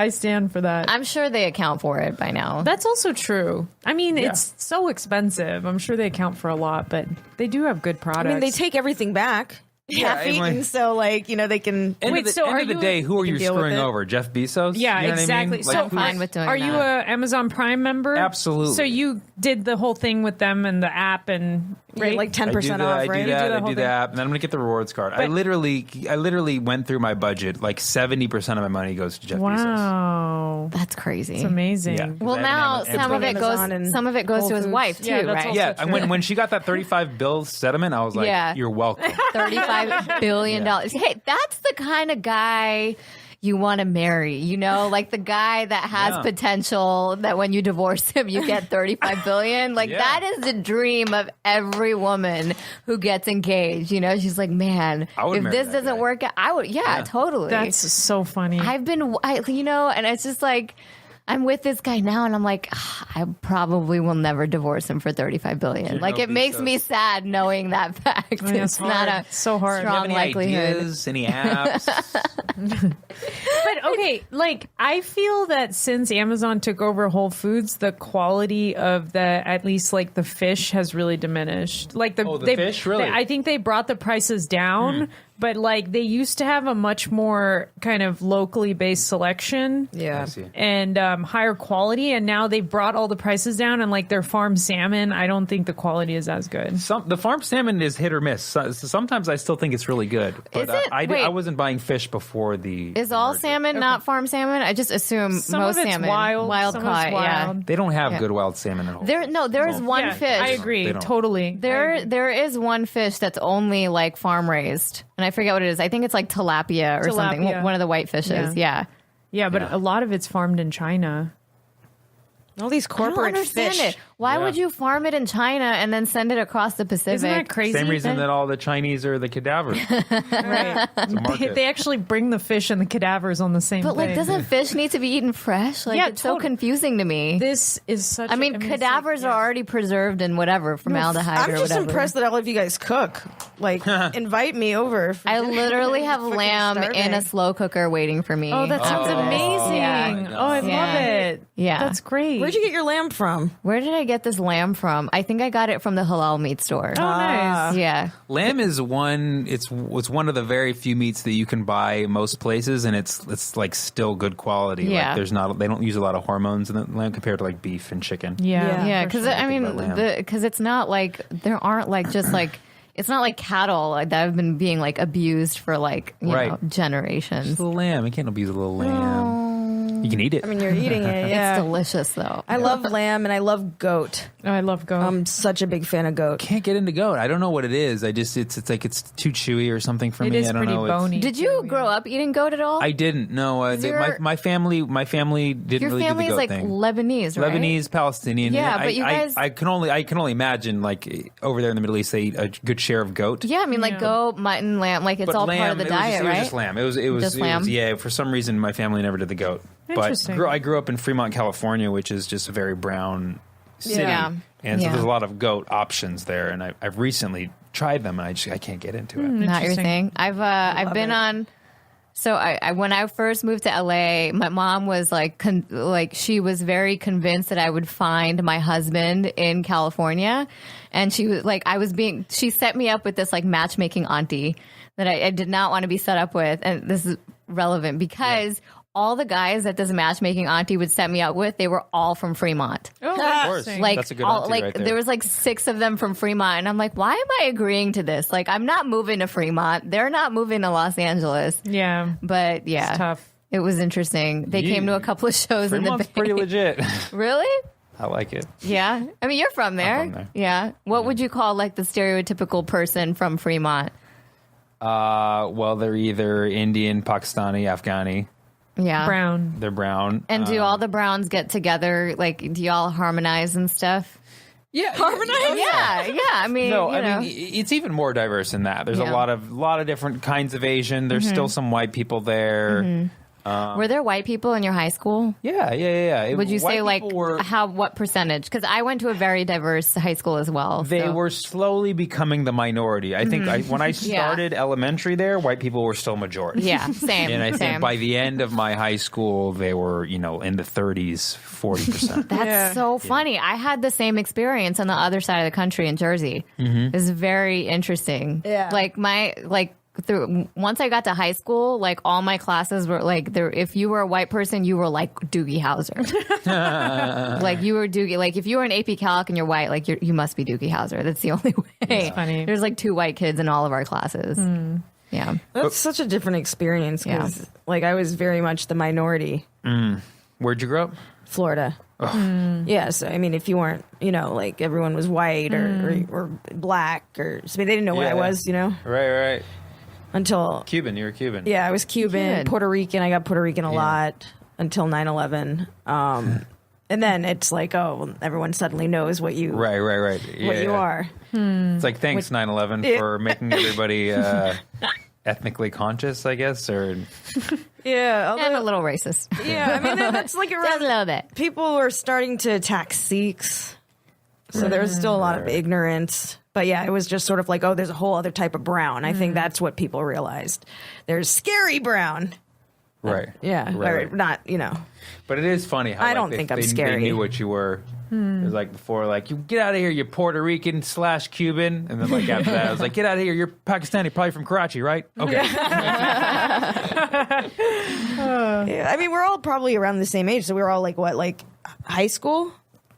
stand for that. I'm sure they account for it by now. That's also true. I mean, it's so expensive. I'm sure they account for a lot, but they do have good products. I mean, they take everything back. Yeah, Half eaten, so like they can. End of the day, who are you deal with screwing it. over? Jeff Bezos? Yeah, You know what I exactly. mean? So Like, I'm fine with doing Are you that. a Amazon Prime member? Absolutely. So you did the whole thing with them and the app and Right, like 10% I off, right? do that. I whole do thing. that, and then I'm gonna get the rewards card. I literally went through my budget. Like 70% of my money goes to Jeff Bezos. Wow, That's crazy. it's amazing. Yeah. Well, I now haven't some of it Amazon and goes. Some of it goes Whole to his Foods. wife too, Yeah, that's right? also Yeah, true. and when she got that 35 bill settlement, I was like, Yeah. "You're welcome." $35 billion. Hey, that's the kind of guy you want to marry, like the guy that has Yeah. potential that when you divorce him, you get $35 billion. Like Yeah. that is the dream of every woman who gets engaged. She's like, man, I would if marry this that doesn't guy. work out, I would, yeah, totally. That's so funny. I've been, and it's just like, I'm with this guy now, and I'm like, I probably will never divorce him for $35 billion. Like, no it makes Bezos. me sad knowing that fact. mean, it's not hard. a So hard. Do you have strong any likelihood. ideas? Any apps? But okay, like I feel that since Amazon took over Whole Foods, the quality of at least like the fish has really diminished. Like the fish, really? I think they brought the prices down, but like they used to have a much more kind of locally based selection. Yeah. I see. And higher quality, and now they brought all the prices down. And like their farm salmon, I don't think the quality is as good. The farm salmon is hit or miss. Sometimes I still think it's really good. But Is it? I Wait. wasn't buying fish before the. Is all merger. salmon not farm salmon? I just assume Some most of it's salmon wild some of it's caught. Yeah, wild. They don't have Yeah. good wild salmon at all. there is one Yeah, fish. I agree They don't. totally. There is one fish that's only like farm raised, and I forget what it is. I think it's like tilapia or something. Tilapia. One of the white fishes. Yeah. Yeah, but Yeah. a lot of it's farmed in China. All these I don't corporate understand fish. it. Why Yeah. would you farm it in China and then send it across the Pacific? Isn't that crazy? Same reason that all the Chinese are the cadavers. Right. It's a market. They actually bring the fish and the cadavers on the same But like, thing. doesn't fish need to be eaten fresh? Like, Yeah, it's so totally. confusing to me. This is such. I mean, it's cadavers like- are already preserved in whatever formaldehyde I'm or just whatever. impressed that all of you guys cook. Like, invite me over. For I dinner. literally have Freaking lamb in starving. a slow cooker waiting for me. Oh, that sounds Oh. amazing. Yeah. Oh, I love Yeah. it. Yeah. That's great. Where'd you get your lamb from? Where did I get this lamb from? I think I got it from the halal meat store. Oh, nice. Yeah. Lamb is it's one of the very few meats that you can buy most places, and it's like still good quality. Yeah. Like they don't use a lot of hormones in the lamb compared to like beef and chicken. Yeah. Yeah, for because sure. I mean, about lamb. because it's not like there aren't like just like it's not like cattle like, that have been being like abused for like you Right. know generations. It's a little lamb. You can't abuse a little lamb. You can eat it. I mean, you're eating it. Yeah. It's delicious, though. I love lamb and I love goat. Oh, I love goat. I'm such a big fan of goat. Can't get into goat. I don't know what it is. It's like it's too chewy or something for it me. is I don't pretty know. bony. Did you grow up eating goat at all? I didn't. No, my family didn't Your really do family the is goat like thing. Lebanese, right? Lebanese, Palestinian. Yeah, but you guys- I can only imagine like over there in the Middle East they eat a good share of goat. Yeah, I mean, like goat, mutton, lamb, like it's But all lamb, part of the diet, it was right? just lamb. It was Just lamb? yeah. For some reason, my family never did the goat. But Interesting. I grew up in Fremont, California, which is just a very brown city, Yeah. and so Yeah. there's a lot of goat options there. And I've recently tried them, and I can't get into it. Not your Interesting. thing. I've been it. on. So I when I first moved to LA, my mom was like she was very convinced that I would find my husband in California, and she was like she set me up with this like matchmaking auntie that I did not want to be set up with, and this is relevant because. All the guys that this matchmaking auntie would set me up with, they were all from Fremont. Oh, Of course. interesting. Like, That's a good auntie like right there. there was like 6 of them from Fremont, and I'm like, why am I agreeing to this? Like, I'm not moving to Fremont. They're not moving to Los Angeles. yeah. But yeah, It's tough. It was interesting. They You- came to a couple of shows in the Fremont's Bay. pretty legit. Really? I like it. Yeah. I mean, you're from there. from there. Yeah. What would you call like the stereotypical person from Fremont? Well, they're either Indian, Pakistani, Afghani. Yeah. Brown. They're brown. And do all the Browns get together? Like, do y'all harmonize and stuff? Yeah, Yeah. I mean, No, you know. I mean it's even more diverse than that. There's Yeah. a lot of different kinds of Asian. There's still some white people there. Were there white people in your high school? Yeah. Would you White say like people were, what percentage? Because I went to a very diverse high school as well. they so- were slowly becoming the minority. I think when I started elementary there, white people were still majority. Yeah, same. And I same. think by the end of my high school, they were, in the 30s, 40%. That's so funny. I had the same experience on the other side of the country in Jersey. It's very interesting. Yeah. Once I got to high school, like all my classes were like if you were a white person, you were like Doogie Howser. Like you were Doogie. Like if you were an AP Calc and you're white, like you must be Doogie Howser. That's the only way. That's funny. There's like 2 white kids in all of our classes. Yeah. That's such a different experience because, like, I was very much the minority. Where'd you grow up? Florida. Yeah, so I mean, if you weren't, like everyone was white or black or they didn't know what I was, Right. until Cuban. You were Cuban. I was Cuban, Kid. Puerto Rican. I got Puerto Rican a lot until 9/11. And then it's like, everyone suddenly knows what you Right. what you are. It's like thanks 9/11 for making everybody ethnically conscious, I guess, or Yeah, And a little racist. yeah. I mean, that's like Just a little bit. people were starting to attack Sikhs, so there was still a lot of ignorance. But yeah, it was just sort of like, there's a whole other type of brown. I think that's what people realized. There's scary brown. right. Yeah, Right. or not. But it is funny how I don't think I'm they scary. knew what you were. It was like before, like, you get out of here, you're Puerto Rican / Cuban, and then like after that, I was like, get out of here, you're Pakistani, probably from Karachi, right? Okay. Yeah, I mean, we're all probably around the same age, so we were all like high school.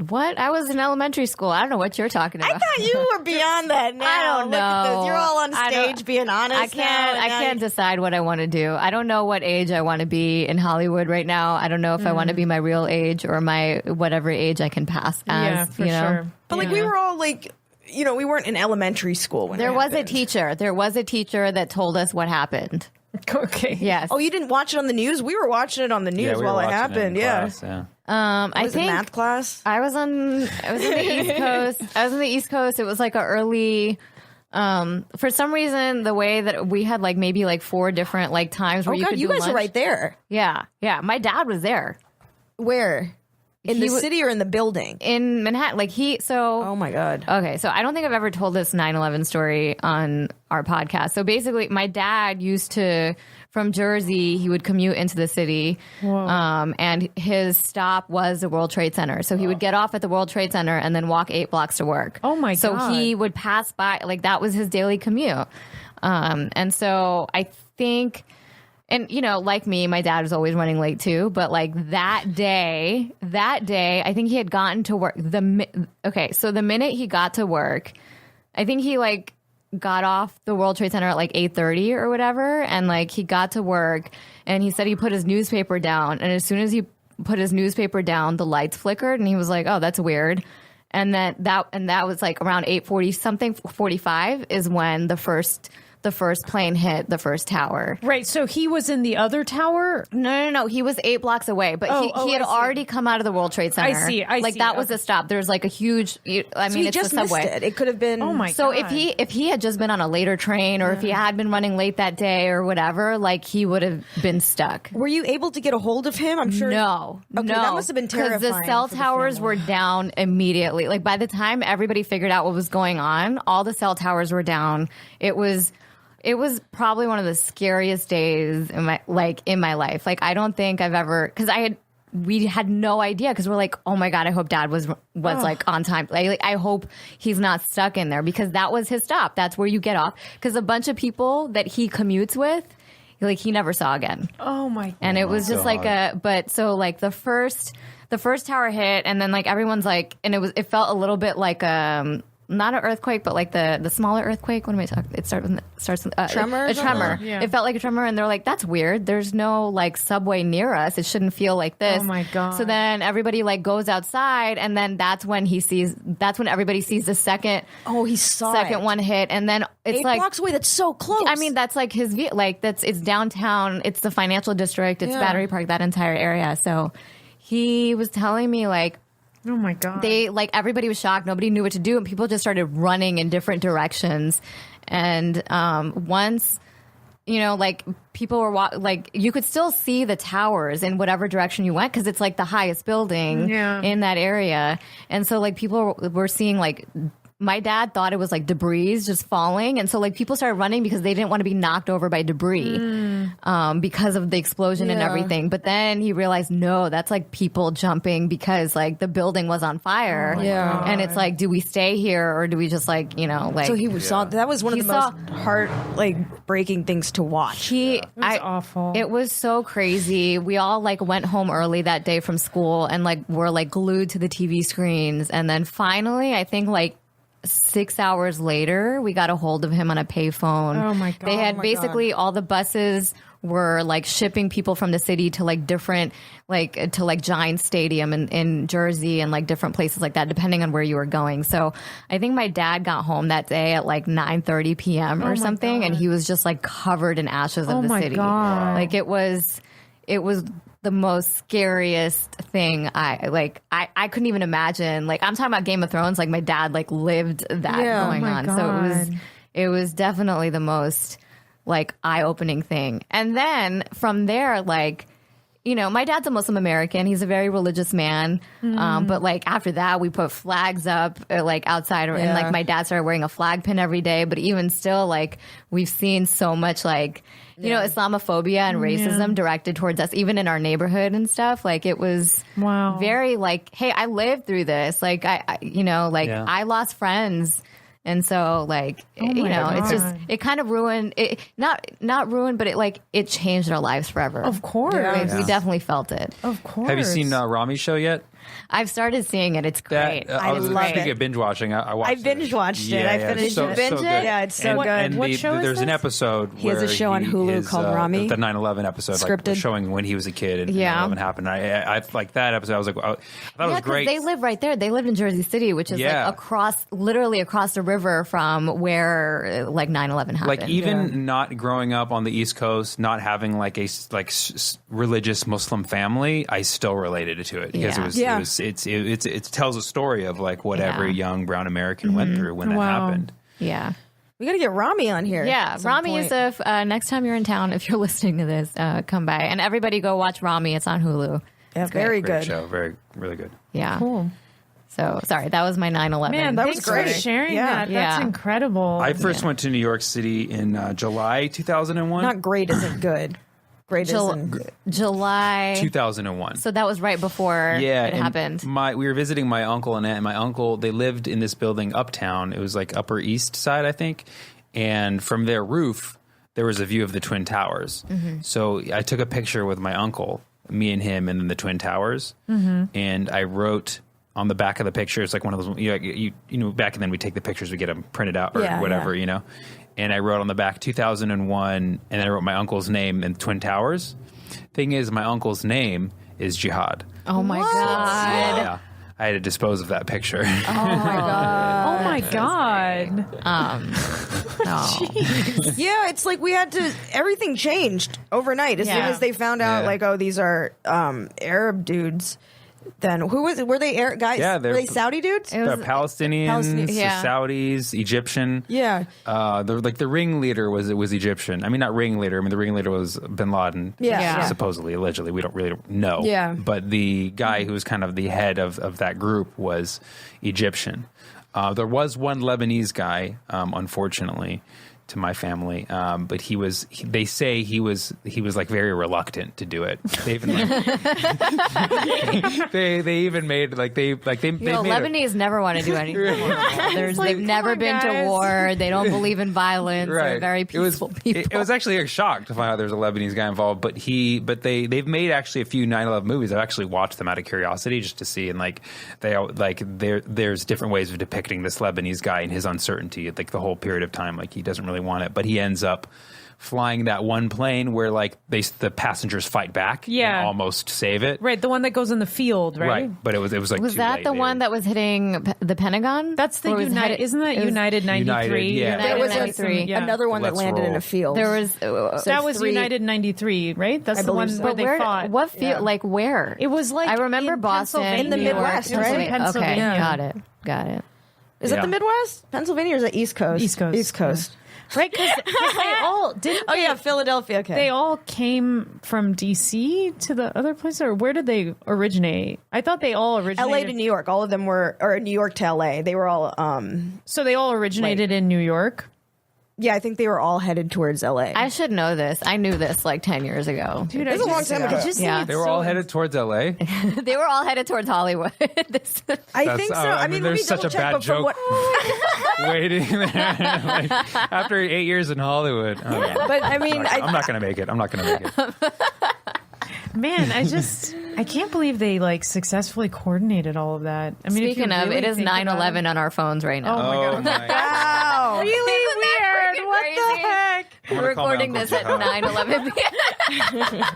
What? I was in elementary school. I don't know what you're talking about. I thought you were beyond that. Now I don't Look at this. know. You're all on I don't- stage being honest. I can't decide what I want to do. I don't know what age I want to be in Hollywood right now. I don't know if I want to be my real age or my whatever age I can pass as. Yeah, for you know? sure. But like we were all like, we weren't in elementary school when There it was a happened. teacher. There was a teacher that told us what happened. Okay. Yes. Oh, you didn't watch it on the news? We were watching it on the news Yeah, we were while it watching happened. in Yeah. class, yeah. I Was it think math class? I was in the East Coast. I was in the East Coast. It was like a early. For some reason, the way that we had like maybe like 4 different like times where Oh you God, could you do guys lunch. are right there. Yeah. My dad was there Where? In He the wa- city or in the building? in Manhattan. Like Oh my God. Okay, so I don't think I've ever told this 9/11 story on our podcast. So basically, my dad used to, from Jersey, he would commute into the city, and his stop was the World Trade Center. So he would get off at the World Trade Center and then walk 8 blocks to work. Oh my So God. he would pass by, like that was his daily commute. And so I think. And, like me, my dad was always running late too. But like that day, I think he had gotten to work. So the minute he got to work, I think he like got off the World Trade Center at like 8:30 or whatever. And like he got to work and he said he put his newspaper down. And as soon as he put his newspaper down, the lights flickered, and he was like, "Oh, that's weird." And then that was like around 8:40 something, 45 is when the first plane hit the first tower. Right. So he was in the other tower? No. He was 8 blocks away, but he had already come out of the World Trade Center. I see. That was a stop. There's like a huge. I mean, he it's just the subway. missed it. It could have been. Oh my So God. if he had just been on a later train, or if he had been running late that day or whatever, like he would have been stuck. Were you able to get a hold of him? I'm sure. No. That must have been terrifying. Because the cell for towers family. were down immediately. Like by the time everybody figured out what was going on, all the cell towers were down. It was probably one of the scariest days in my life. Like I don't think I've ever, because we had no idea, because we're like, oh my God, I hope Dad was like on time. Like I hope he's not stuck in there, because that was his stop. That's where you get off. Because a bunch of people that he commutes with, like he never saw again. Oh my God. And it was just like the first tower hit, and then like everyone's like, and it felt a little bit like not an earthquake, but like the smaller earthquake. What am I talking? It starts with tremor. A tremor. Yeah. It felt like a tremor, and they're like, "That's weird. There's no like subway near us. It shouldn't feel like this." Oh my God. So then everybody like goes outside, and then that's when everybody sees the second. Oh, he saw second it. one hit, and then it's 8 like blocks away. That's so close. I mean, that's like his view. Like it's downtown. It's the financial district. It's Yeah. Battery Park. That entire area. So he was telling me like. Oh my God. Everybody was shocked. Nobody knew what to do, and people just started running in different directions. And once, like people were like, you could still see the towers in whatever direction you went, because it's like the highest building in that area. And so like people were seeing like. My dad thought it was like debris just falling. And so like people started running because they didn't want to be knocked over by debris because of the explosion and everything. But then he realized, no, that's like people jumping because like the building was on fire. Yeah. And it's like, do we stay here or do we just like, like. So he saw that was one of He the saw- most heart breaking things to watch. awful. It was so crazy. We all like went home early that day from school and like were like glued to the TV screens. And then finally, I think like 6 hours later, we got a hold of him on a payphone. Oh my God. They had basically all the buses were like shipping people from the city to like different, like to like Giants Stadium in Jersey and like different places like that, depending on where you were going. So I think my dad got home that day at like 9:30 p.m. or something, and he was just like covered in ashes of the my city. God. Like it was the most scariest thing. I couldn't even imagine. Like I'm talking about Game of Thrones. Like my dad like lived that going my on. God. So it was definitely the most like eye-opening thing. And then from there, like, my dad's a Muslim American. He's a very religious man. But like after that, we put flags up like outside, and like my dad started wearing a flag pin every day. But even still, like we've seen so much like Islamophobia and racism directed towards us, even in our neighborhood and stuff. Like it was very like, hey, I lived through this. Like I lost friends. And so, like, it's just, it kind of ruined it. Not ruined, but it changed our lives forever. Of course. We definitely felt it. Of course. Have you seen Rami's show yet? I've started seeing it. It's great. I love speaking it. of binge watching, I watched I binge watched it. I finished so, it. so good. Yeah, it's so and, good. And What show is there's an this? episode He has a where show on Hulu called Rami. the 9/11 episode, Scripted. like showing when he was a kid and 9/11 happened. I like that episode. I was like, I thought it was great. They live right there. They lived in Jersey City, which is like literally across the river from where like 9/11 happened. Like even not growing up on the East Coast, not having like a religious Muslim family, I still related to it because it tells a story of like what every young brown American went through when that happened. Yeah. We got to get Rami on here. Yeah, Rami Youssef. Next time you're in town, if you're listening to this, come by. And everybody go watch Rami. It's on Hulu. Yeah, very Great good. show, really good. Yeah. Cool. So, sorry, that was my 9/11. Man, That thanks was great. for sharing Yeah. that. That's Yeah. incredible. I first went to New York City in July 2001. Not great isn't good. Great isn't good. July 2001. So that was right before it and happened. We were visiting my uncle and aunt. And my uncle, they lived in this building uptown. It was like Upper East Side, I think. And from their roof, there was a view of the Twin Towers. Mm-hmm. So I took a picture with my uncle, me and him, and then the Twin Towers. Mm-hmm. And I wrote on the back of the picture, it's like one of those, you know, back then we take the pictures, we get them printed out or whatever, you know. And I wrote on the back 2001, and then I wrote my uncle's name and Twin Towers. Thing is, my uncle's name is jihad. Oh my God. Yeah. I had to dispose of that picture. Oh my God. Oh my God. Yeah, it's like we had to. Everything changed overnight as soon as they found out. Yeah. Like, oh, these are Arab dudes. Then who was it? Were they Arab guys? Yeah, were they Saudi dudes? The Palestinians, Palestinians. Yeah. Saudis, Egyptian. Yeah. The ringleader was Egyptian. I mean, not ringleader. I mean, the ringleader was Bin Laden. Yeah. Supposedly, allegedly, we don't really know. Yeah. But the guy who was kind of the head of that group was Egyptian. There was one Lebanese guy, unfortunately, to my family, but they say he was like very reluctant to do it. They even they even made Lebanese never want to do anything. They've never come been on, to guys. war. They don't believe in violence. They're very peaceful people. It was actually a shock to find out there's a Lebanese guy involved, but they've made actually a few 9/11 movies. I've actually watched them out of curiosity just to see, and there's different ways of depicting this Lebanese guy and his uncertainty, like the whole period of time, like he doesn't really want it, but he ends up flying that one plane where like the passengers fight back and almost save it. Right, the one that goes in the field, right? But it was like Was too that late the later. one that was hitting the Pentagon? That's the Or was United. Isn't that it was- United 93? United, yeah. There was 93. another one that Let's landed in roll. a field. There was That was three- United 93, right? That's I the one believe so. where But they where? fought. What field? Yeah. Like where? It was like I remember in Boston, Pennsylvania. In the New York, Midwest, right? Pennsylvania. Pennsylvania. Okay, got it. Is it the Midwest? Pennsylvania or is it East Coast? East Coast. East Coast. Right, because they all didn't. Oh yeah, Philadelphia. Okay. They all came from DC to the other place, or where did they originate? I thought they all originated. LA to New York. All of them were, or New York to LA. They were all. So they all originated in New York. Yeah, I think they were all headed towards LA. I should know this. I knew this like 10 years ago. Dude, It was a long time ago. Yeah. They were all headed towards LA. They were all headed towards Hollywood. I think so. I mean, let me there's such a double check, bad but from joke what- waiting there. Like, after 8 years in Hollywood. Oh, no. But I mean, I'm not going to make it. I'm not going to make it. Man, I can't believe they like successfully coordinated all of that. I mean, if you Speaking of, really it is think about 9/11 on our phones right now. Oh, my. wow. Really weird. What the heck? I'm We're gonna call my recording Uncle this at Jihad. 9/11.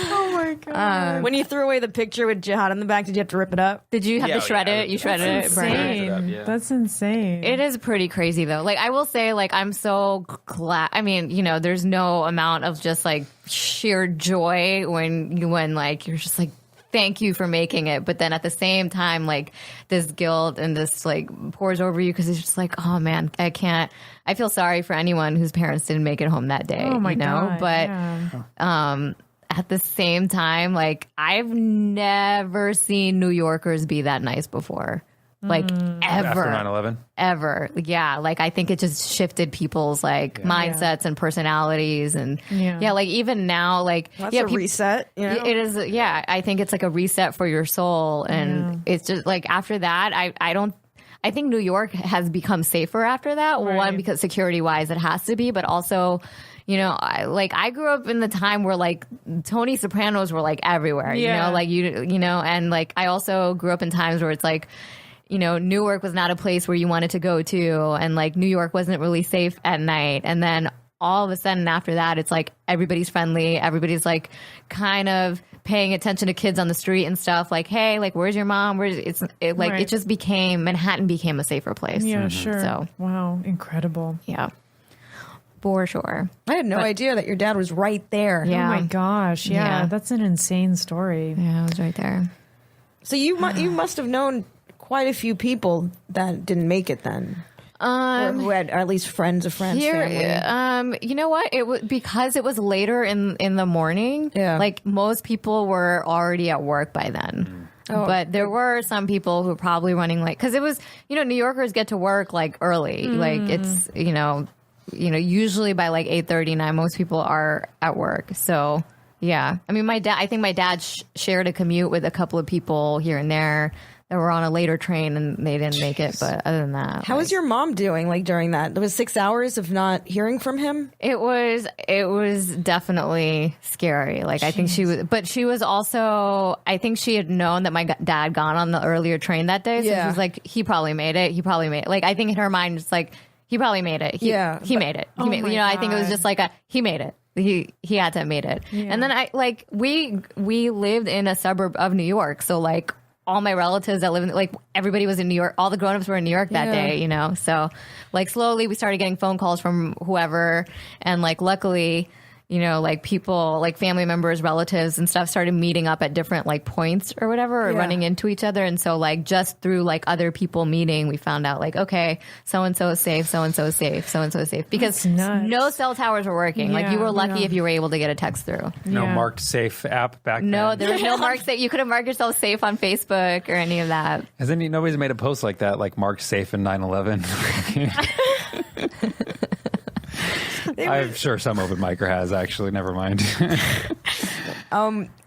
Oh my god. When you threw away the picture with Jihad in the back, did you have to rip it up? Did you have Yeah, to shred yeah, it? You shredded it? That's Burn it? insane. Up, yeah. That's insane. It is pretty crazy though. Like I will say, like I'm so glad. I mean, you know, there's no amount of just like sheer joy when like you're just like, thank you for making it. But then at the same time, like this guilt and this like pours over you because it's just like, oh man, I can't. I feel sorry for anyone whose parents didn't make it home that day. Oh my you know? god. But yeah. at the same time, like I've never seen New Yorkers be that nice before. Like After ever. 9/11. Ever. Yeah. Like I think it just shifted people's like mindsets and personalities and Yeah. like even now, like That's a reset. You know? it is. Yeah. I think it's like a reset for your soul. And it's just like after that, I think New York has become safer after that. Right. One, because security wise, it has to be, but also, you know, I grew up in the time where like Tony Sopranos were like everywhere, you Yeah. know, like you know, and like I also grew up in times where it's like, you know, Newark was not a place where you wanted to go to, and like New York wasn't really safe at night. And then all of a sudden after that, it's like everybody's friendly, everybody's like kind of paying attention to kids on the street and stuff. Like, hey, like, where's your mom? Right. It just became Manhattan became a safer place. Yeah, sure. So wow, incredible. yeah, for sure. I had no idea that your dad was right there. Yeah. Oh my gosh. Yeah, Yeah. that's an insane story. Yeah, I was right there. So you must have known quite a few people that didn't make it then, or who had, or at least friends of friends. Family. You know what? Because it was later in the morning. Yeah. Like most people were already at work by then. Oh. But there were some people who were probably running late because it was, you know, New Yorkers get to work like early. Like it's, you know, usually by like 8:39, most people are at work. So yeah, I mean, I think my dad shared a commute with a couple of people here and there that were on a later train and they didn't make it. But other than that, How was your mom doing? Like during that, there was 6 hours of not hearing from him. It was definitely scary. Like I think she was, but she was also, I think she had known that my dad got on the earlier train that day. So Yeah. she was like, he probably made it. He probably made it. Like I think in her mind, it's like, he probably made it. He made it. Oh I think it was my just like he made it. he had to have made it. Yeah. And then we lived in a suburb of New York, so like all my relatives that live in, like, everybody was in New York. All the grown-ups were in New York that day, you know? So, like, slowly we started getting phone calls from whoever. And, like, luckily, you know, like, people, like, family members, relatives and stuff started meeting up at different, like, points or whatever, or running into each other. And so, like, just through, like, other people meeting, we found out, like, okay, so-and-so is safe, so-and-so is safe, so-and-so is safe. Because no cell towers were working. Like, you were lucky if you were able to get a text through. No marked safe app back then. No, there was no marked safe. You couldn't mark yourself safe on Facebook or any of that. Nobody's made a post like that, like marked safe in 9/11. I'm sure some open micer has, actually. Never mind.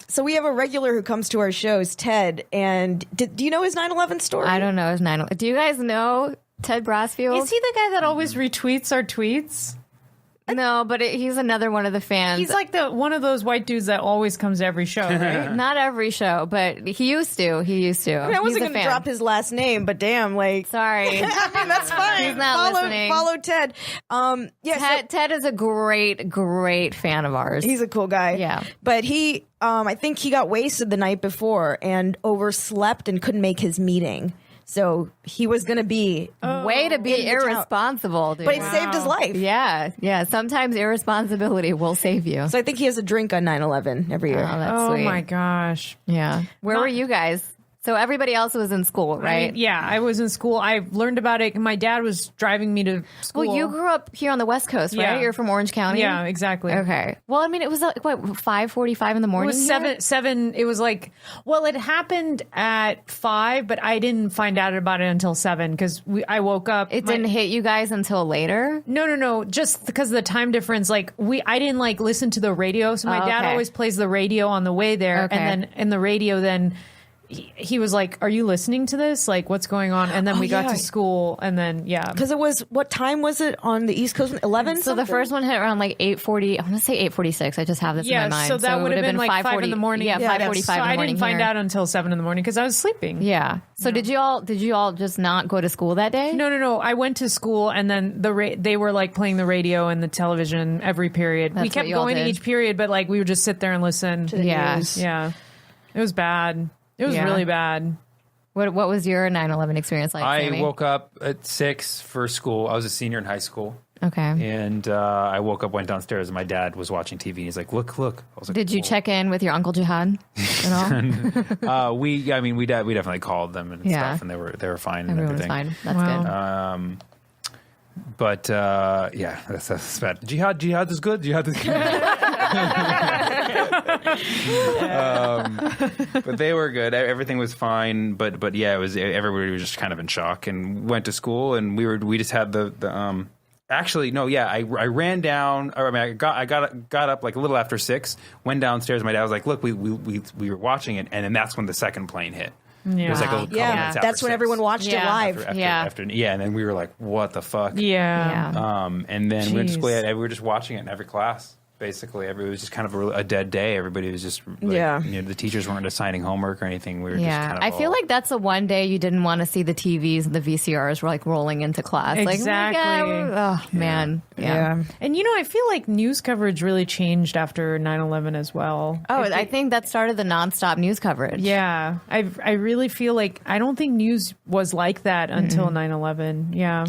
So we have a regular who comes to our shows, Ted. And do you know his 9/11 story? I don't know his 9/11. Do you guys know Ted Brasfield? Is he the guy that always retweets our tweets? No, but he's another one of the fans. He's like one of those white dudes that always comes to every show, right? Not every show, but he used to. I mean, I wasn't going to drop his last name, but damn, like... Sorry. I mean, that's fine. He's not listening. Follow Ted. Ted is a great fan of ours. He's a cool guy. Yeah. But he, I think he got wasted the night before and overslept and couldn't make his meeting. So he was going to be... Way to be irresponsible, dude. But it saved his life. Yeah. Sometimes irresponsibility will save you. So I think he has a drink on 9/11 every year. Oh, that's sweet. My gosh. Yeah. Where were you guys? So everybody else was in school, right? I was in school. I learned about it. My dad was driving me to school. Well, you grew up here on the West Coast, right? Yeah. You're from Orange County? Yeah, exactly. Okay. Well, I mean, it was what, 5:45 in the It morning? was seven. It was like, well, it happened at 5, but I didn't find out about it until 7 because I woke up. It didn't hit you guys until later? No. Just because of the time difference. Like I didn't like listen to the radio. So my dad always plays the radio on the way there. Okay. And then in the radio, then he was like, "Are you listening to this? Like, what's going on?" And then we got to school, and then because it was, what time was it on the East Coast? 11. So the first one hit around like 8:40. I'm gonna say 8:46. I just have this in my mind. So that would have been like 5 in the morning. Yeah, 5:45 in the morning. So I didn't find out until 7 in the morning because I was sleeping. Yeah. So did you all just not go to school that day? No. I went to school, and then they were like playing the radio and the television every period. We kept going to each period, but like we would just sit there and listen to the news. Yeah, it was bad. It was really bad. What was your 9/11 experience like, Sammy? I woke up at 6 for school. I was a senior in high school. Okay. And I woke up, went downstairs, and my dad was watching TV. He's like, look. I was like, did you check in with your Uncle Jihad at all? we definitely called them and stuff, and they were fine. Everyone and everything. was fine. That's good. But that's bad. Jihad is good. But they were good. Everything was fine. But yeah, it was, everybody was just kind of in shock and went to school, and we just had the actually, no, yeah, I ran down, or I mean, I got up like a little after 6, went downstairs. My dad was like, look, we were watching it, and then that's when the second plane hit. It was like a couple minutes after that's when 6. everyone watched it live. After, and then we were like, what the fuck? Yeah. And then we went to school, we were just watching it in every class. Basically, it was just kind of a dead day. Everybody was just the teachers weren't assigning homework or anything. We were just kind of I feel like that's the one day you didn't want to see the TVs and the VCRs were like rolling into class. Exactly. Like, man. Yeah. And I feel like news coverage really changed after 9/11 as well. I think that started the nonstop news coverage. Yeah. I really feel like I don't think news was like that until 9/11. Yeah.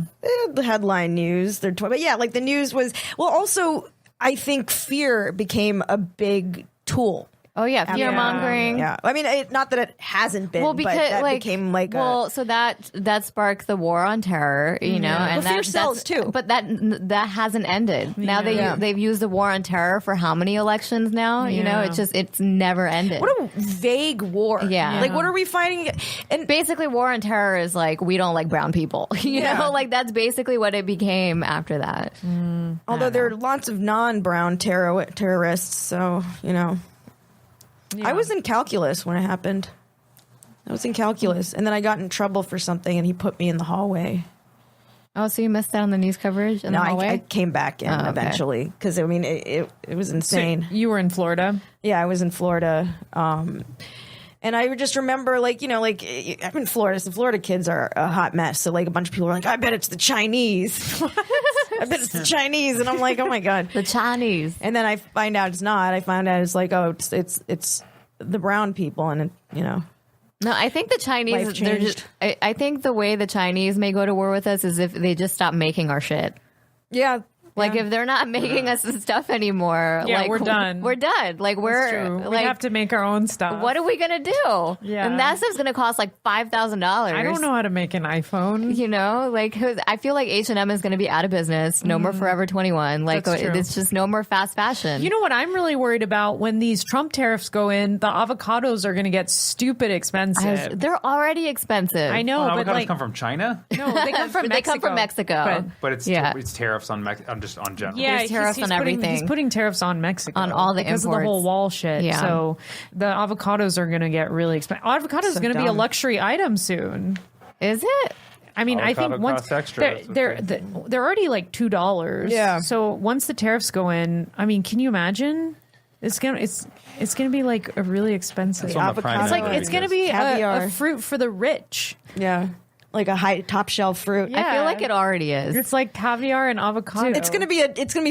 The headline news. But yeah, like the news was, well, also, I think fear became a big tool. Oh yeah, fear mongering. Yeah, I mean, not that it hasn't been. Well, because but that became like so that sparked the war on terror, and fear sells too. But that hasn't ended. Now they've used the war on terror for how many elections now? It's never ended. What a vague war. Yeah, like what are we fighting? And basically, war on terror is like we don't like brown people. You know, like that's basically what it became after that. Although there are lots of non-brown terrorists, so Yeah. I was in calculus when it happened. I was in calculus, and then I got in trouble for something, and he put me in the hallway. Oh, so you missed out on the news coverage in the hallway? I came back in eventually because I mean it was insane. So you were in Florida? Yeah, I was in Florida. And I just remember, I'm in Florida. So Florida kids are a hot mess. So, like, a bunch of people were like, I bet it's the Chinese. I bet it's the Chinese, and I'm like, oh my god, The Chinese. and then I find out it's not. I find out it's like, oh, it's the brown people, and No, I think the Life Chinese. They're changed. just. I think the way the Chinese may go to war with us is if they just stop making our shit. yeah. Like if they're not making us the stuff anymore, Yeah, like we're done. We're done. Like It's we're true. We like, have to make our own stuff. what are we gonna do? Yeah. And that stuff's gonna cost like $5,000. I don't know how to make an iPhone. You know, like I feel like H&M is going to be out of business. No more Forever 21. Like That's true. it's just no more fast fashion. You know what I'm really worried about? When these Trump tariffs go in, the avocados are going to get stupid expensive. They're already expensive. I know, Well, but avocados like come from China, no, they come from They Mexico. come from Mexico. but it's Yeah. it's tariffs on just on general. Yeah, There's tariffs on everything. He's putting tariffs on Mexico On all the because of the imports. whole wall shit. Yeah. So the avocados are going to get really expensive. Avocados is going to be a dumb. luxury item soon. Is it? I mean, I Avocado think once costs extra, they're that's what they're already like $2. Yeah. So once the tariffs go in, I mean, can you imagine? It's gonna be like a really expensive. That's one of the prime Avocado. It's like it's gonna be Caviar. a fruit for the rich. Yeah, like a high top shelf fruit. Yeah. I feel like it already is. It's like caviar and avocado. It's gonna be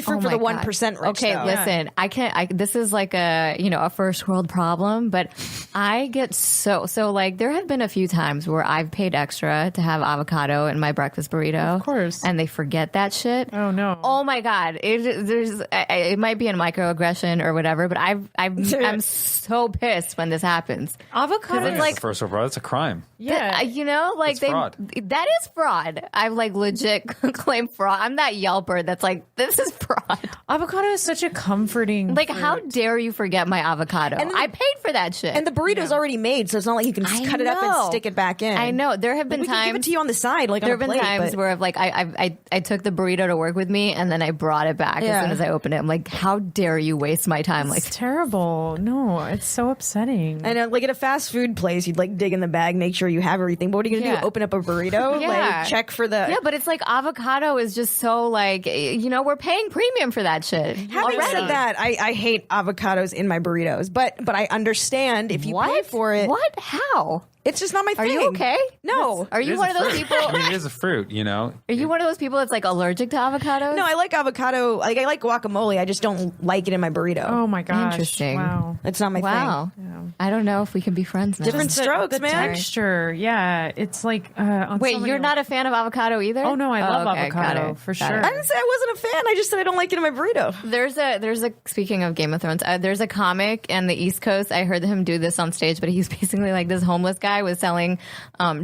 fruit Oh for my the 1% God. rich. Okay, though. listen, I can't. This is like a first world problem, but I get so like there have been a few times where I've paid extra to have avocado in my breakfast burrito, Of course. and they forget that shit. Oh no. Oh my god! It might be a microaggression or whatever, but I'm so pissed when this happens. Avocado. It's It's like- the first world problem. It's a crime. yeah. You know, like That's fraud. that is fraud. I've like legit claimed fraud. I'm that Yelper that's like, this is fraud. Avocado is such a comforting. Like, fruit. how dare you forget my avocado? And then I paid for that shit. And the burrito's already made, so it's not like you can just I cut it up and know. stick it back in. I know there have been We can give it times. to you on the side, like There on have a been plate, times but- where I've like I took the burrito to work with me and then I brought it back Yeah. as soon as I opened it. I'm like, how dare you waste my time? Like, It's terrible. No, it's so upsetting. And like at a fast food place, you'd like dig in the bag, make sure you have everything. But what are you gonna Yeah. do? Open up a burrito? Yeah. Like check for the. yeah, but it's like avocado is just so like, you know, we're paying premium for that shit. Having already. said that, I hate avocados in my burritos, but I understand if you What? pay for it. What? How? It's just not my Are thing. you okay? No. Are It you is one a of those fruit. people? I mean, it is a fruit, you know. Are you one of those people that's like allergic to avocados? No, I like avocado. Like I like guacamole. I just don't like it in my burrito. oh my gosh. Interesting. Wow. That's not my Wow. thing. I don't know if we can be friends now. Different strokes, the man. texture, yeah, it's like. On Wait, so many- you're not a fan of avocado either? Oh no, I love okay, got avocado it, for got sure. it. I didn't say I wasn't a fan. I just said I don't like it in my burrito. There's a speaking of Game of Thrones, there's a comic in the East Coast. I heard him do this on stage, but he's basically like this homeless guy was selling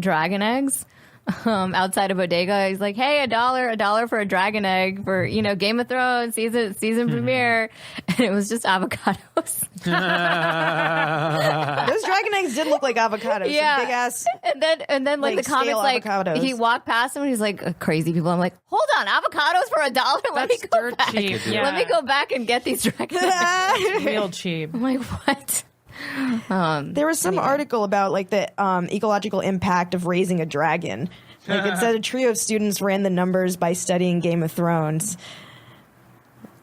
dragon eggs outside a bodega. He's like, hey, $1 for a dragon egg for, you know, Game of Thrones season premiere. And it was just avocados. Those dragon eggs did look like avocados. Yeah. Some big ass. And then like Like the comic's stale like avocados. he walked past him and he's like, crazy people. I'm like, hold on, avocados for $1? Let me That's go dirt back. cheap. Yeah. Let me go back and get these dragon eggs. Real cheap. I'm like, what? There was some article about like the ecological impact of raising a dragon. Like it said a trio of students ran the numbers by studying Game of Thrones.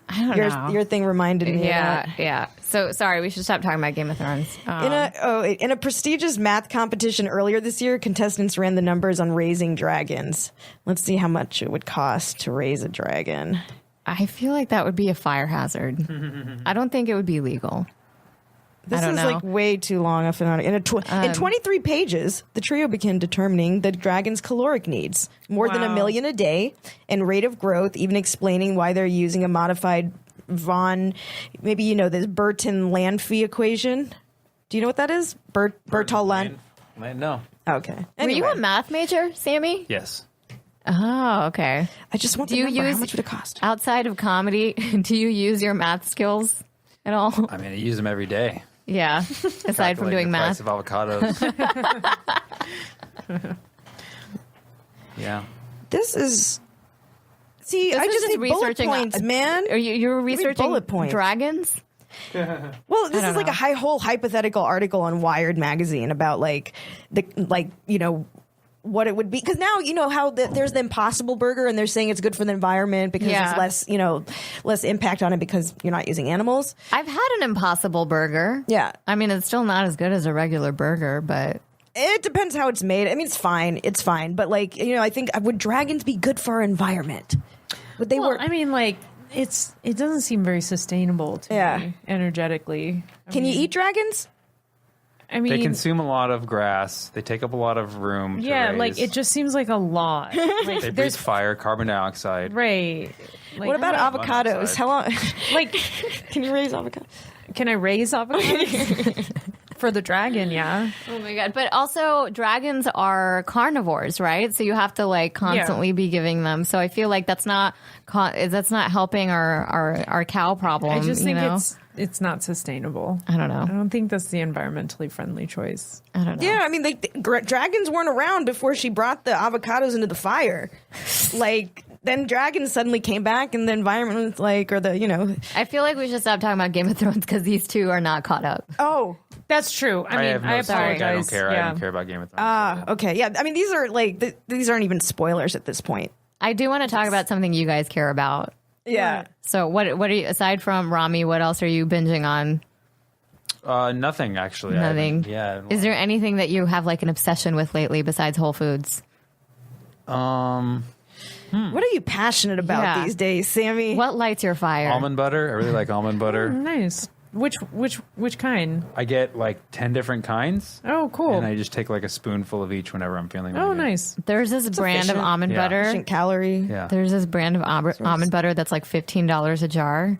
I don't know. Your thing reminded me of Yeah, that. yeah. So sorry, we should stop talking about Game of Thrones. In a prestigious math competition earlier this year, contestants ran the numbers on raising dragons. Let's see how much it would cost to raise a dragon. I feel like that would be a fire hazard. I don't think it would be legal. This I don't is know. like way too long of an article. In 23 pages, the trio began determining the dragon's caloric needs, more than 1 Wow. million a day, and rate of growth, even explaining why they're using a modified maybe you know this Burton-Lanfy equation. Do you know what that is? Bertol-Lan. No. Okay. Were Anyway, you a math major, Sammy? Yes. Oh, okay. I just want Do to you know how use much would it cost? outside of comedy? Do you use your math skills at all? I mean, I use them every day. Yeah, aside from Calculate doing the math. price of avocados. Yeah. This is. See, This I was just just need bullet researching- points, man. Are you're researching bullet points. dragons? Well, this is like a whole hypothetical article on Wired magazine about like you know what it would be, because now you know how there's the Impossible Burger and they're saying it's good for the environment because Yeah. it's less impact on it because you're not using animals. I've had an Impossible Burger. Yeah. I mean, it's still not as good as a regular burger, but It depends how it's made. I mean, it's fine, but like you know, I think would dragons be good for our environment? Would they work? I mean, like it doesn't seem very sustainable to me energetically. Can you eat dragons? I mean, They consume a lot of grass. They take up a lot of room. yeah, to like raise. it just seems like a lot. Like, They breathe fire, carbon dioxide. right. Like, What about avocados? monoxide. How long? like? Can you raise avocados? Can I raise avocados for the dragon? Yeah. Oh my god! But also, dragons are carnivores, right? So you have to like constantly be giving them. So I feel like that's not helping our cow problem. I just think you know? it's not sustainable. I don't know. I don't think that's the environmentally friendly choice. I don't know. Yeah, I mean, like dragons weren't around before she brought the avocados into the fire. Like then dragons suddenly came back, and the environment was like, or the I feel like we should stop talking about Game of Thrones because these two are not caught up. Oh, That's true. I mean, have no I sorry. apologize. I don't care. Yeah. I don't care about Game of Thrones. okay, yeah. I mean, these are like these aren't even spoilers at this point. I do want to talk about something you guys care about. Yeah. So what are you, aside from Rami, what else are you binging on? Nothing actually. I Nothing. haven't- Yeah. Is there anything that you have like an obsession with lately besides Whole Foods? What are you passionate about Yeah. these days, Sammy? What lights your fire? Almond butter. I really like almond butter. Nice. Which kind? I get like 10 different kinds. Oh, cool. And I just take like a spoonful of each whenever I'm feeling really Oh, good. nice. There's this brand of efficient. almond Yeah. butter. Efficient calorie. Yeah. There's this brand of almond butter that's like $15 a jar.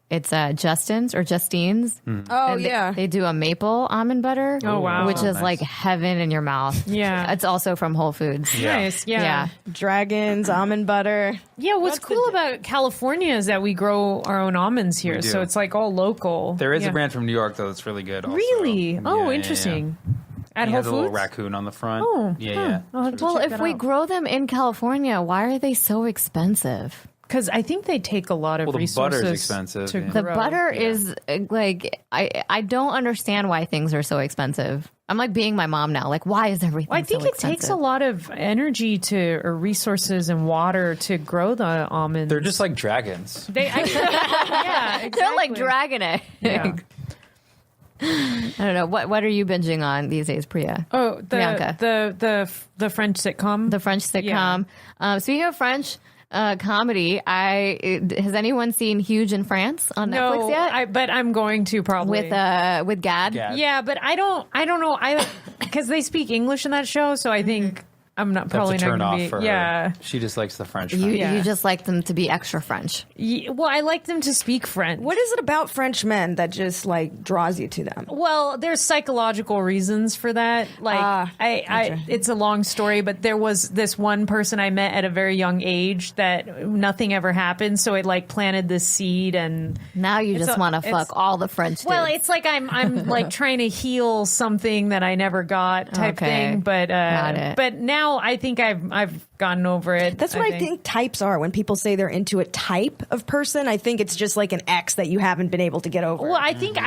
It's Justin's or Justine's. Oh And yeah. They do a maple almond butter. Oh, wow. Which is Nice. like heaven in your mouth. Yeah. It's also from Whole Foods. Yeah. Nice. Yeah. Yeah. Dragons, almond butter. Yeah, what's cool about California is that we grow our own almonds here, We do. so it's like all local. There is Yeah. a brand from New York though that's really good. Also. Really? Yeah, Oh, yeah, interesting. Yeah. At He Whole has a little Foods. raccoon on the front. Oh, yeah, huh. yeah. I'll have to Well, check if that we out. grow them in California, why are they so expensive? Because I think they take a lot of Well, the resources. butter's expensive, to yeah. The grow. butter is like I don't understand why things are so expensive. I'm like being my mom now. Like, why is everything? Well, I think so it takes a lot of energy or resources and water to grow the almonds. They're just like dragons. yeah, exactly. They're like dragon egg. Yeah. I don't know what are you binging on these days, Priya? Oh, Priyanka. the French sitcom. The French sitcom. Speaking of French comedy, has anyone seen Huge in France on Netflix yet? but I'm going to probably With Gad. Gad. Yeah, but I don't know. Because they speak English in that show, so I think I'm not That's probably a not turn going off to be. for her. Yeah. She just likes the French. You, Yeah. you just like them to be extra French. Well, I like them to speak French. What is it about French men that just like draws you to them? Well, there's psychological reasons for that. Like, it's a long story, but there was this one person I met at a very young age that nothing ever happened, so it like planted this seed, and Now you just want to fuck all the French well, dudes. it's like I'm like trying to heal something that I never got type Okay. thing. But Got it. but now I think I've gotten over it. That's what I think types are. When people say they're into a type of person, I think it's just like an ex that you haven't been able to get over. Well, I think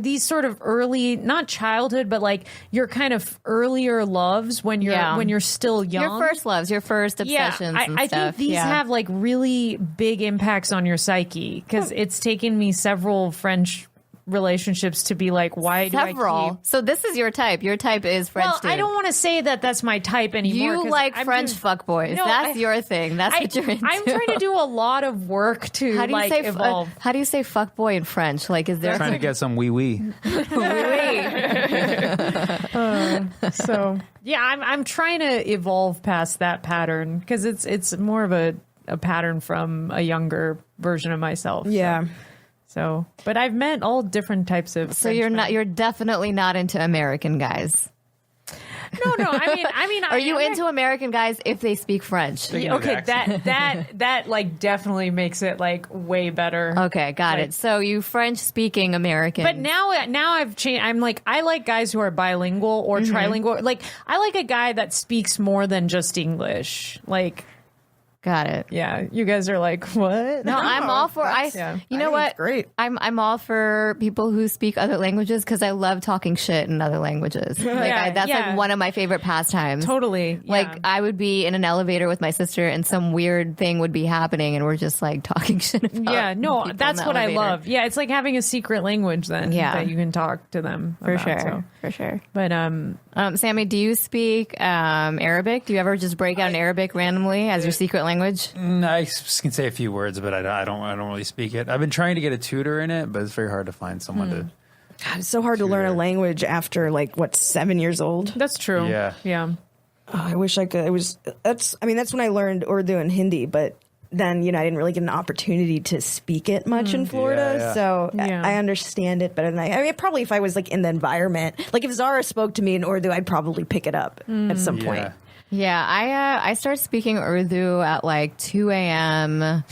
these sort of early, not childhood, but like your kind of earlier loves when you're still young. your first loves, your first obsessions. Yeah, and I stuff. think these Yeah. have like really big impacts on your psyche because it's taken me several French relationships to be like, why do I several. keep? So this is your type. Your type is French. Well, I dude. don't want to say that that's my type anymore. You 'cause like I'm French doing- fuckboys. No, That's I- your thing. That's what you're into. I'm trying to do a lot of work to How do you like say evolve. how do you say fuckboy in French? Like, is there Trying to get some wee wee. So yeah, I'm trying to evolve past that pattern because it's more of a pattern from a younger version of myself. yeah. So, but I've met all different types of. So you're definitely not into American guys. No. I mean, Are you into American guys if they speak French? Yeah, okay, that like definitely makes it like way better. Okay, got Like- it. So you French speaking American. But now I've changed. I'm like, I like guys who are bilingual or trilingual. Like, I like a guy that speaks more than just English. Like, got it. yeah, you guys are like, what? No, I'm all for yeah. You know think what? it's great. I'm all for people who speak other languages because I love talking shit in other languages. Like that's yeah. like one of my favorite pastimes. Totally. Like yeah. I would be in an elevator with my sister and some weird thing would be happening and we're just like talking shit about Yeah, no, people in that's the what I elevator. love. Yeah, it's like having a secret language then Yeah. that you can talk to them For about, sure. so. For sure. But Sammy, do you speak Arabic? Do you ever just break out in Arabic randomly as your secret language? I can say a few words, but I don't really speak it. I've been trying to get a tutor in it, but it's very hard to find someone to. God, it's so hard to learn a language after 7 years old. That's true. Yeah. Oh, I wish I could. That's when I learned Urdu and Hindi, but then, I didn't really get an opportunity to speak it much in Florida. Yeah. So Yeah. I understand it better than I mean, probably if I was in the environment, if Zara spoke to me in Urdu, I'd probably pick it up at some point. Yeah, I start speaking Urdu at 2 a.m.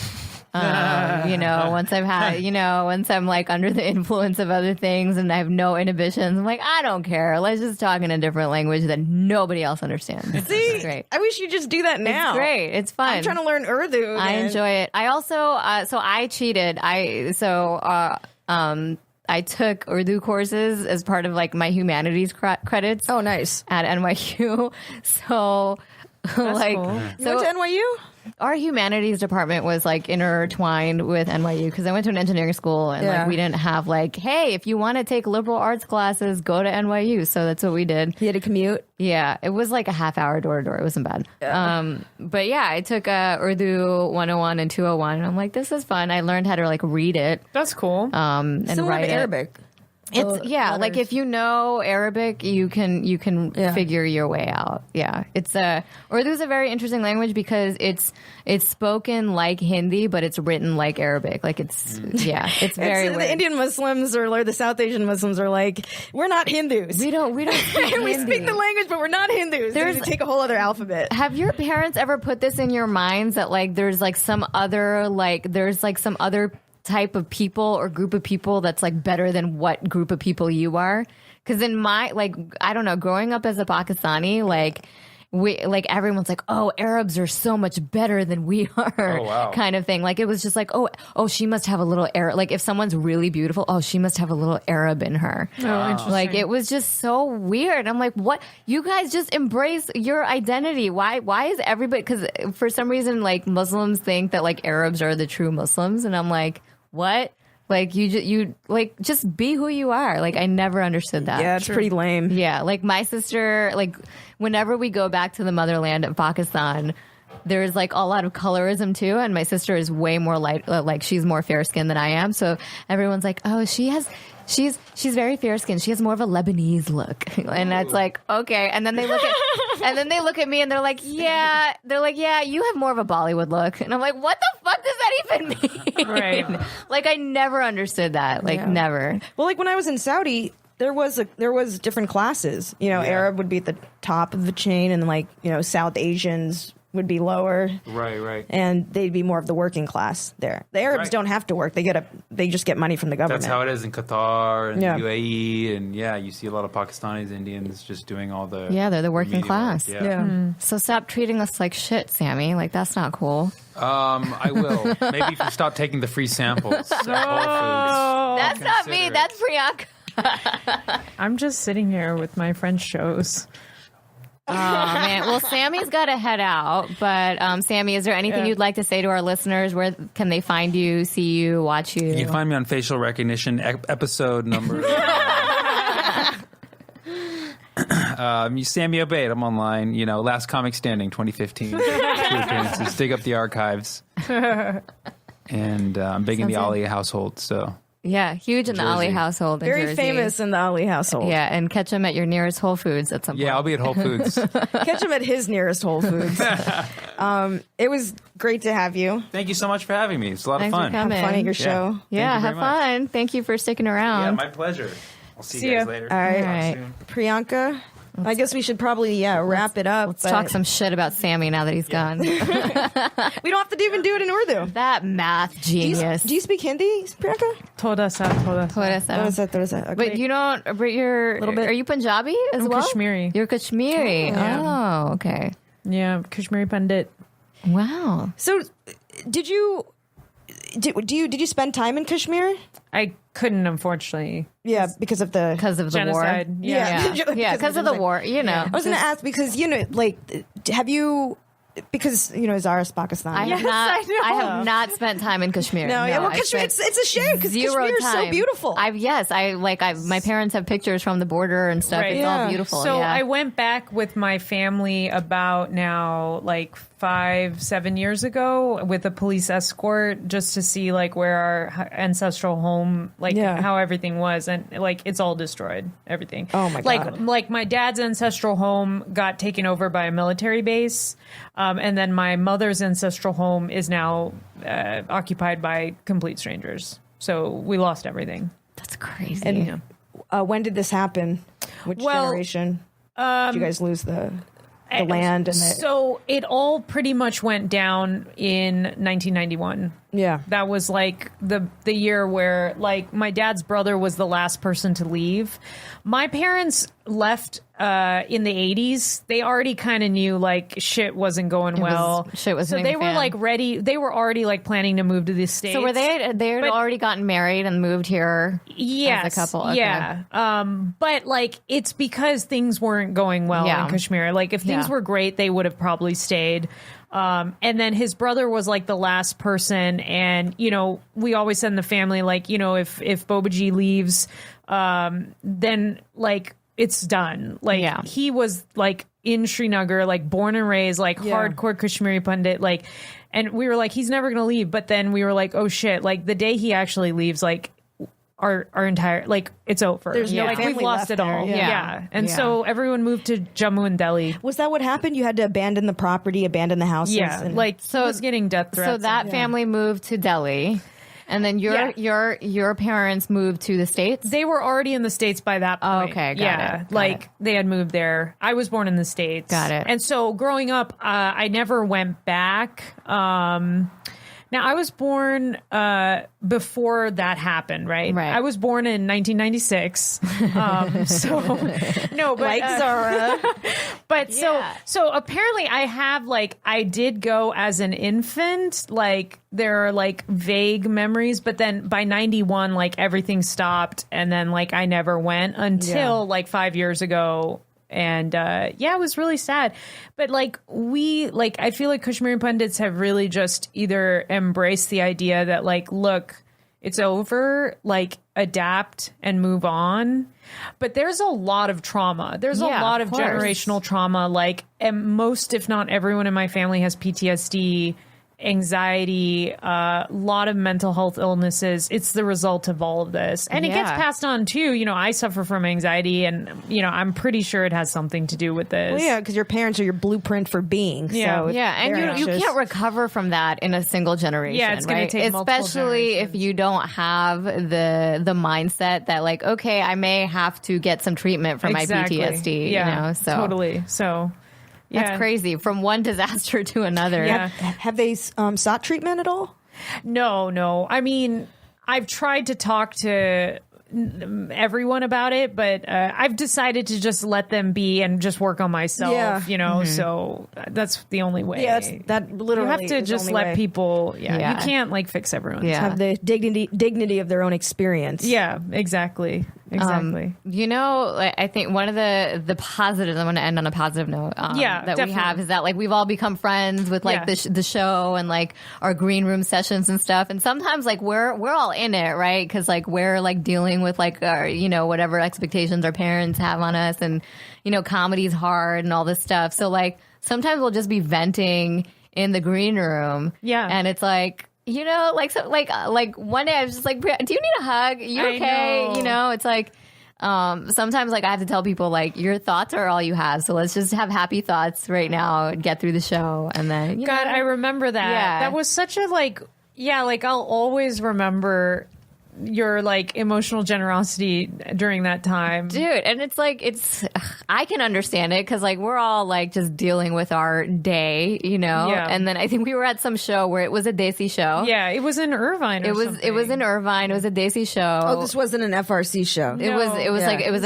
Once I've had, once I'm under the influence of other things and I have no inhibitions, I'm I don't care. Let's just talk in a different language that nobody else understands. See, it's great. I wish you just do that now. It's great. It's fun. I'm trying to learn Urdu. Again. I enjoy it. I also, so I cheated. I took Urdu courses as part of my humanities credits. Oh, nice. At NYU. So, cool. You went to NYU? Our humanities department was intertwined with NYU because I went to an engineering school and we didn't have hey, if you want to take liberal arts classes, go to NYU. So that's what we did. You had to commute? Yeah, it was a half hour door to door. It wasn't bad. Yeah. But yeah, I took Urdu 101 and 201 and I'm this is fun. I learned how to read it. That's cool. And Similar write to Arabic. It's letters. if you know Arabic, you can figure your way out. Yeah, it's Urdu is a very interesting language because it's spoken like Hindi, but it's written like Arabic. It's very weird. The Indian Muslims or the South Asian Muslims are we're not Hindus. We don't speak We Hindi. speak the language, but we're not Hindus. There's take a whole other alphabet. Have your parents ever put this in your minds that there's some other some other type of people or group of people that's better than what group of people you are? Because in my I don't know, growing up as a Pakistani, we everyone's oh, Arabs are so much better than we are. Oh, wow. Kind of thing. It was just oh, she must have a little Arab. If someone's really beautiful, oh, she must have a little Arab in her. Oh, interesting. It was just so weird. I'm what? You guys just embrace your identity. Why is everybody? Because for some reason, Muslims think that Arabs are the true Muslims, and I'm what? You just be who you are. I never understood that. Yeah, it's pretty lame. Yeah, my sister, whenever we go back to the motherland of Pakistan, there's a lot of colorism too, and my sister is way more light, she's more fair skinned than I am. So everyone's oh, she's very fair skinned. She has more of a Lebanese look, and that's okay. And then they look at me and they're yeah, you have more of a Bollywood look, and I'm what the fuck does that even mean? Right. I never understood that. Never. Well, when I was in Saudi, there was different classes. Arab would be at the top of the chain, and South Asians would be lower. Right. And they'd be more of the working class there. The Arabs don't have to work. They just get money from the government. That's how it is in Qatar and UAE, and you see a lot of Pakistanis, Indians just doing all the they're the working class. Work. Yeah. So stop treating us like shit, Sammy. That's not cool. I will. Maybe if you stop taking the free samples at Whole Foods. That's not me. That's Priyanka. I'm just sitting here with my French shows. Oh, man. Well, Sammy's got to head out. But, Sammy, is there anything you'd like to say to our listeners? Where can they find you, see you, watch you? You can find me on facial recognition, episode number. Sammy Obeid, I'm online. Last Comic Standing, 2015. 2 appearances. Dig up the archives. And I'm big in the Ali household, so... Yeah, huge in the Jersey. Ali household in Very Jersey. famous in the Ali household. Yeah, and catch him at your nearest Whole Foods at some point. Yeah, I'll be at Whole Foods. Catch him at his nearest Whole Foods. It was great to have you. Thank you so much for having me. It's a lot Thanks of for fun. coming. Have fun at your show. Yeah, Thank you have very much. fun. Thank you for sticking Yeah, around. my pleasure. I'll see See you guys ya. later. All right. All right. Priyanka, I guess we should probably wrap it up. Let's talk some shit about Sammy now that he's gone. We don't have to even do it in Urdu. That math genius. Do you speak Hindi, Priyanka? Thoda sa. Okay. But you don't. But you're. Little bit. Are you Punjabi as I'm well? Kashmiri. You're Kashmiri. Yeah. Oh, okay. Yeah, Kashmiri Pandit. Wow. So, did you spend time in Kashmir? I couldn't, unfortunately. Yeah, because of the Genocide. war. Yeah. Yeah, because of the war. You know. I was going to ask because have you? Because Zara's Pakistani. I have Yes, not. I know. I have not spent time in Kashmir. No, yeah, well, I Kashmir. spent It's a shame because Kashmir is so beautiful. My parents have pictures from the border and stuff. Right. It's Yeah. all beautiful. So yeah. I went back with my family about now 5-7 years ago with a police escort just to see like where our ancestral home, like how everything was, and like it's all destroyed, everything. Oh my God. Like my dad's ancestral home got taken over by a military base, and then my mother's ancestral home is now occupied by complete strangers. So we lost everything. That's crazy. And when did this happen? Which generation did you guys lose the land? And so it all pretty much went down in 1991. Yeah. That was like the year where like my dad's brother was the last person to leave. My parents left in the 80s. They already kind of knew like shit wasn't going well. Shit was so they were like ready. They were already like planning to move to the States. So were they had already gotten married and moved here as a couple? Okay. Yeah. But like it's because things weren't going well in Kashmir. Like if things were great, they would have probably stayed. And then his brother was like the last person. And, you know, we always said in the family, like, you know, if Bobaji leaves, then like it's done. Like he was like in Srinagar, like born and raised, like hardcore Kashmiri Pundit, like, and we were like, he's never going to leave. But then we were like, oh shit, like the day he actually leaves, like, our entire, like, it's over. There's no like family we've lost left it all. there. Yeah. And so everyone moved to Jammu and Delhi. Was that what happened? You had to abandon the property, abandon the houses? Yeah. Like, so was getting death threats. So that family moved to Delhi. And then your parents moved to the States? They were already in the States by that point. Oh, okay, got it. They had moved there. I was born in the States. Got it. And so growing up, I never went back. Now, I was born before that happened, right? Right. I was born in 1996. No, but like Zara. But so apparently I have like I did go as an infant. Like there are like vague memories, but then by 91, like everything stopped, and then like I never went until like 5 years ago. And it was really sad. But like I feel like Kashmiri pundits have really just either embraced the idea that like, look, it's over, like adapt and move on. But there's a lot of trauma. There's a lot of generational trauma. Like, and most, if not everyone in my family has PTSD, anxiety, a lot of mental health illnesses. It's the result of all of this. And it gets passed on too. You know, I suffer from anxiety, and, you know, I'm pretty sure it has something to do with this. Well, yeah, because your parents are your blueprint for being. Yeah. So and you can't recover from that in a single generation. Yeah, it's going to take multiple especially if you don't have the mindset that like, okay, I may have to get some treatment for my PTSD. Yeah, you know, so totally. So that's crazy. From one disaster to another. Yeah. Have they sought treatment at all? No. I mean, I've tried to talk to everyone about it, but I've decided to just let them be and just work on myself, you know, so that's the only way. Yeah, that literally you have to just let people, you can't like fix everyone. Have the dignity of their own experience. Yeah, exactly. You know, I think one of the positives, I want to end on a positive note, that definitely. We have is that like we've all become friends with like the show and like our green room sessions and stuff. And sometimes like we're all in it, right? Because like we're like dealing with like our, you know, whatever expectations our parents have on us, and, you know, comedy's hard and all this stuff. So like sometimes we'll just be venting in the green room. Yeah. And it's like, you know, like, so, like one day I was just like, do you need a hug? Are you okay? Know. You know, it's like, sometimes like I have to tell people like your thoughts are all you have. So let's just have happy thoughts right now and get through the show. And then, you know, I remember that. Yeah. That was such a like I'll always remember your like emotional generosity during that time, dude. And it's like I can understand it because like we're all like just dealing with our day, you know. And then I think we were at some show where it was a Desi show. It was in Irvine. It was in Irvine. It was a Desi show. Oh, this wasn't an FRC show. It was like it was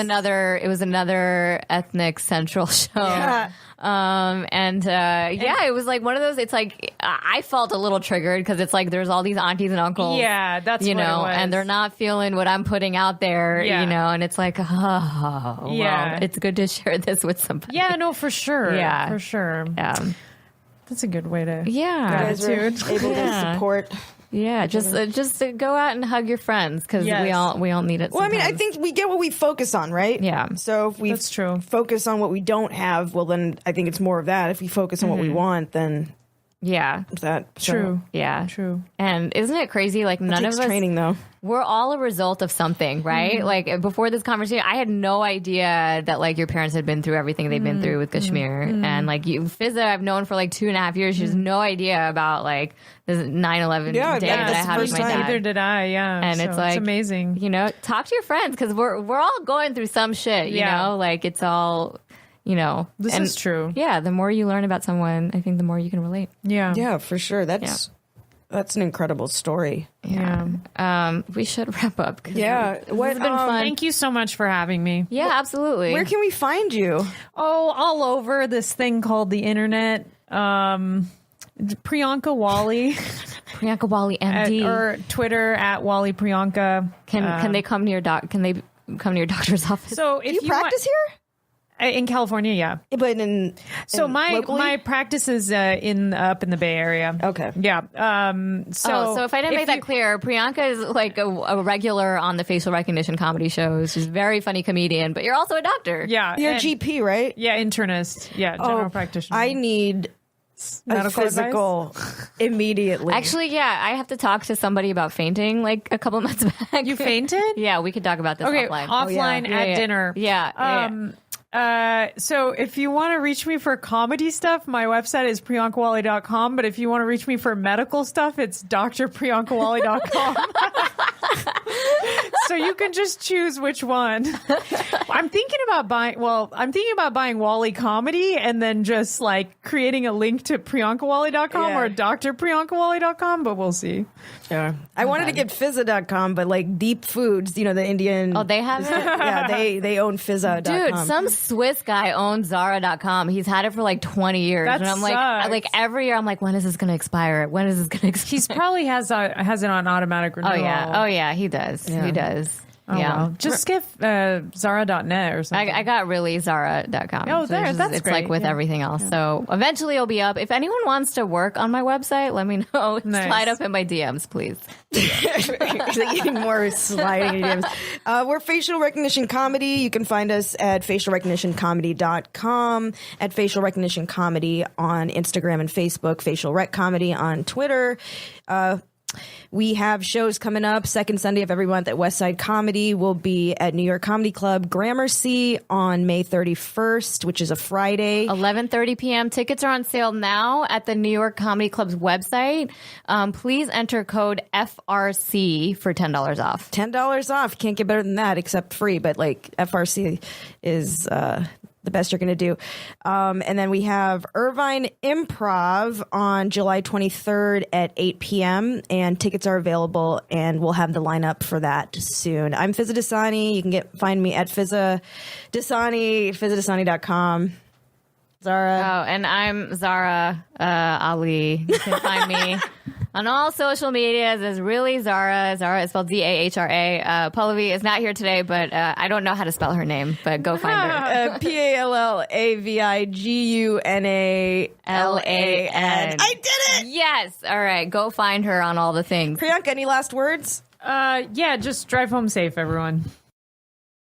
another ethnic central show. It was like one of those. It's like I felt a little triggered because it's like there's all these aunties and uncles. Yeah, that's you know, what it was. And they're not feeling what I'm putting out there. You know, and it's like, well, it's good to share this with somebody. Yeah, no, for sure. Yeah, for sure. That's a good way to gratitude. Able to support. Yeah, just to go out and hug your friends because we all need it. Well, I mean, I think we get what we focus on, right? Yeah. So if we focus on what we don't have, well, then I think it's more of that. If we focus on what we want, then Yeah. True. Yeah. True. And isn't it crazy? Like none of us training though. We're all a result of something, right? Like before this conversation, I had no idea that like your parents had been through everything they've been through with Kashmir. And like you, Fizza, I've known for like 2.5 years. She has no idea about like this 9/11 day that I had with my dad. Neither did I. Yeah. And So it's like amazing. You know, talk to your friends because we're all going through some shit. You know, like it's all. You know, This is true. Yeah, the more you learn about someone, I think the more you can relate. Yeah, for sure. That's an incredible story. Yeah. We should wrap up. Yeah. This has been fun. Thank you so much for having me. Yeah, absolutely. Where can we find you? Oh, all over this thing called the internet. Priyanka Wali. Priyanka Wali MD. Or Twitter at Wali Priyanka. Can they come to your Can they come to your doctor's office? So if Do you practice here? In California, yeah. But my practice is up in the Bay Area. Okay. Yeah. So if I didn't make that clear, Priyanka is like a regular on the facial recognition comedy shows. She's a very funny comedian, but you're also a doctor. Yeah. You're a GP, right? Yeah, internist. Yeah, general practitioner. I need a Medical physical immediately. Actually, yeah, I have to talk to somebody about fainting like a couple months back. You fainted? Yeah, we could talk about this Okay, offline. offline at dinner. Yeah. So if you want to reach me for comedy stuff, my website is priyankawali.com. But if you want to reach me for medical stuff, it's drpriyankawali.com. So you can just choose which one. I'm thinking about buying Wali Comedy and then just like creating a link to priyankawali.com or drpriyankawali.com, but we'll see. Yeah. I wanted to get fizza.com, but like Deep Foods, you know, the Indian. Oh, they have it? Yeah, they own fizza.com. Dude, some Swiss guy owns Zara.com. He's had it for like 20 years. That and I'm sucks. like every year I'm like, when is this going to expire? When is this going to expire? He's probably has it on automatic renewal. Oh yeah, he does. Yeah. He does. Oh, yeah. well. Just get Zara.net or something. I got really Zara.com. Oh, there, that's it's great. like with everything else. So eventually it'll be up. If anyone wants to work on my website, let me know. Nice. Slide up in my DMs, please. Getting more sliding DMs. We're Facial Recognition Comedy. You can find us at facialrecognitioncomedy.com, at Facial Recognition Comedy on Instagram and Facebook, Facial Rec Comedy on Twitter. We have shows coming up. Second Sunday of every month at Westside Comedy. We'll be at New York Comedy Club Gramercy on May 31st, which is a Friday. 11:30 p.m. Tickets are on sale now at the New York Comedy Club's website. Please enter code FRC for $10 off. $10 off. Can't get better than that, except free. But like FRC is the best you're going to do. And then we have Irvine Improv on July 23rd at 8 p.m. And tickets are available, and we'll have the lineup for that soon. I'm Fizza Dasani. You can find me at Fizza Dasani, FizzaDasani.com. Zara. Oh, and I'm Zara Ali. You can find me on all social medias as really Zara. Zara is spelled Zahra. Pallavi is not here today, but I don't know how to spell her name, but go find her. PALLAVIGUNALAN. I did it! Yes. All right. Go find her on all the things. Priyanka, any last words? Yeah, just drive home safe, everyone.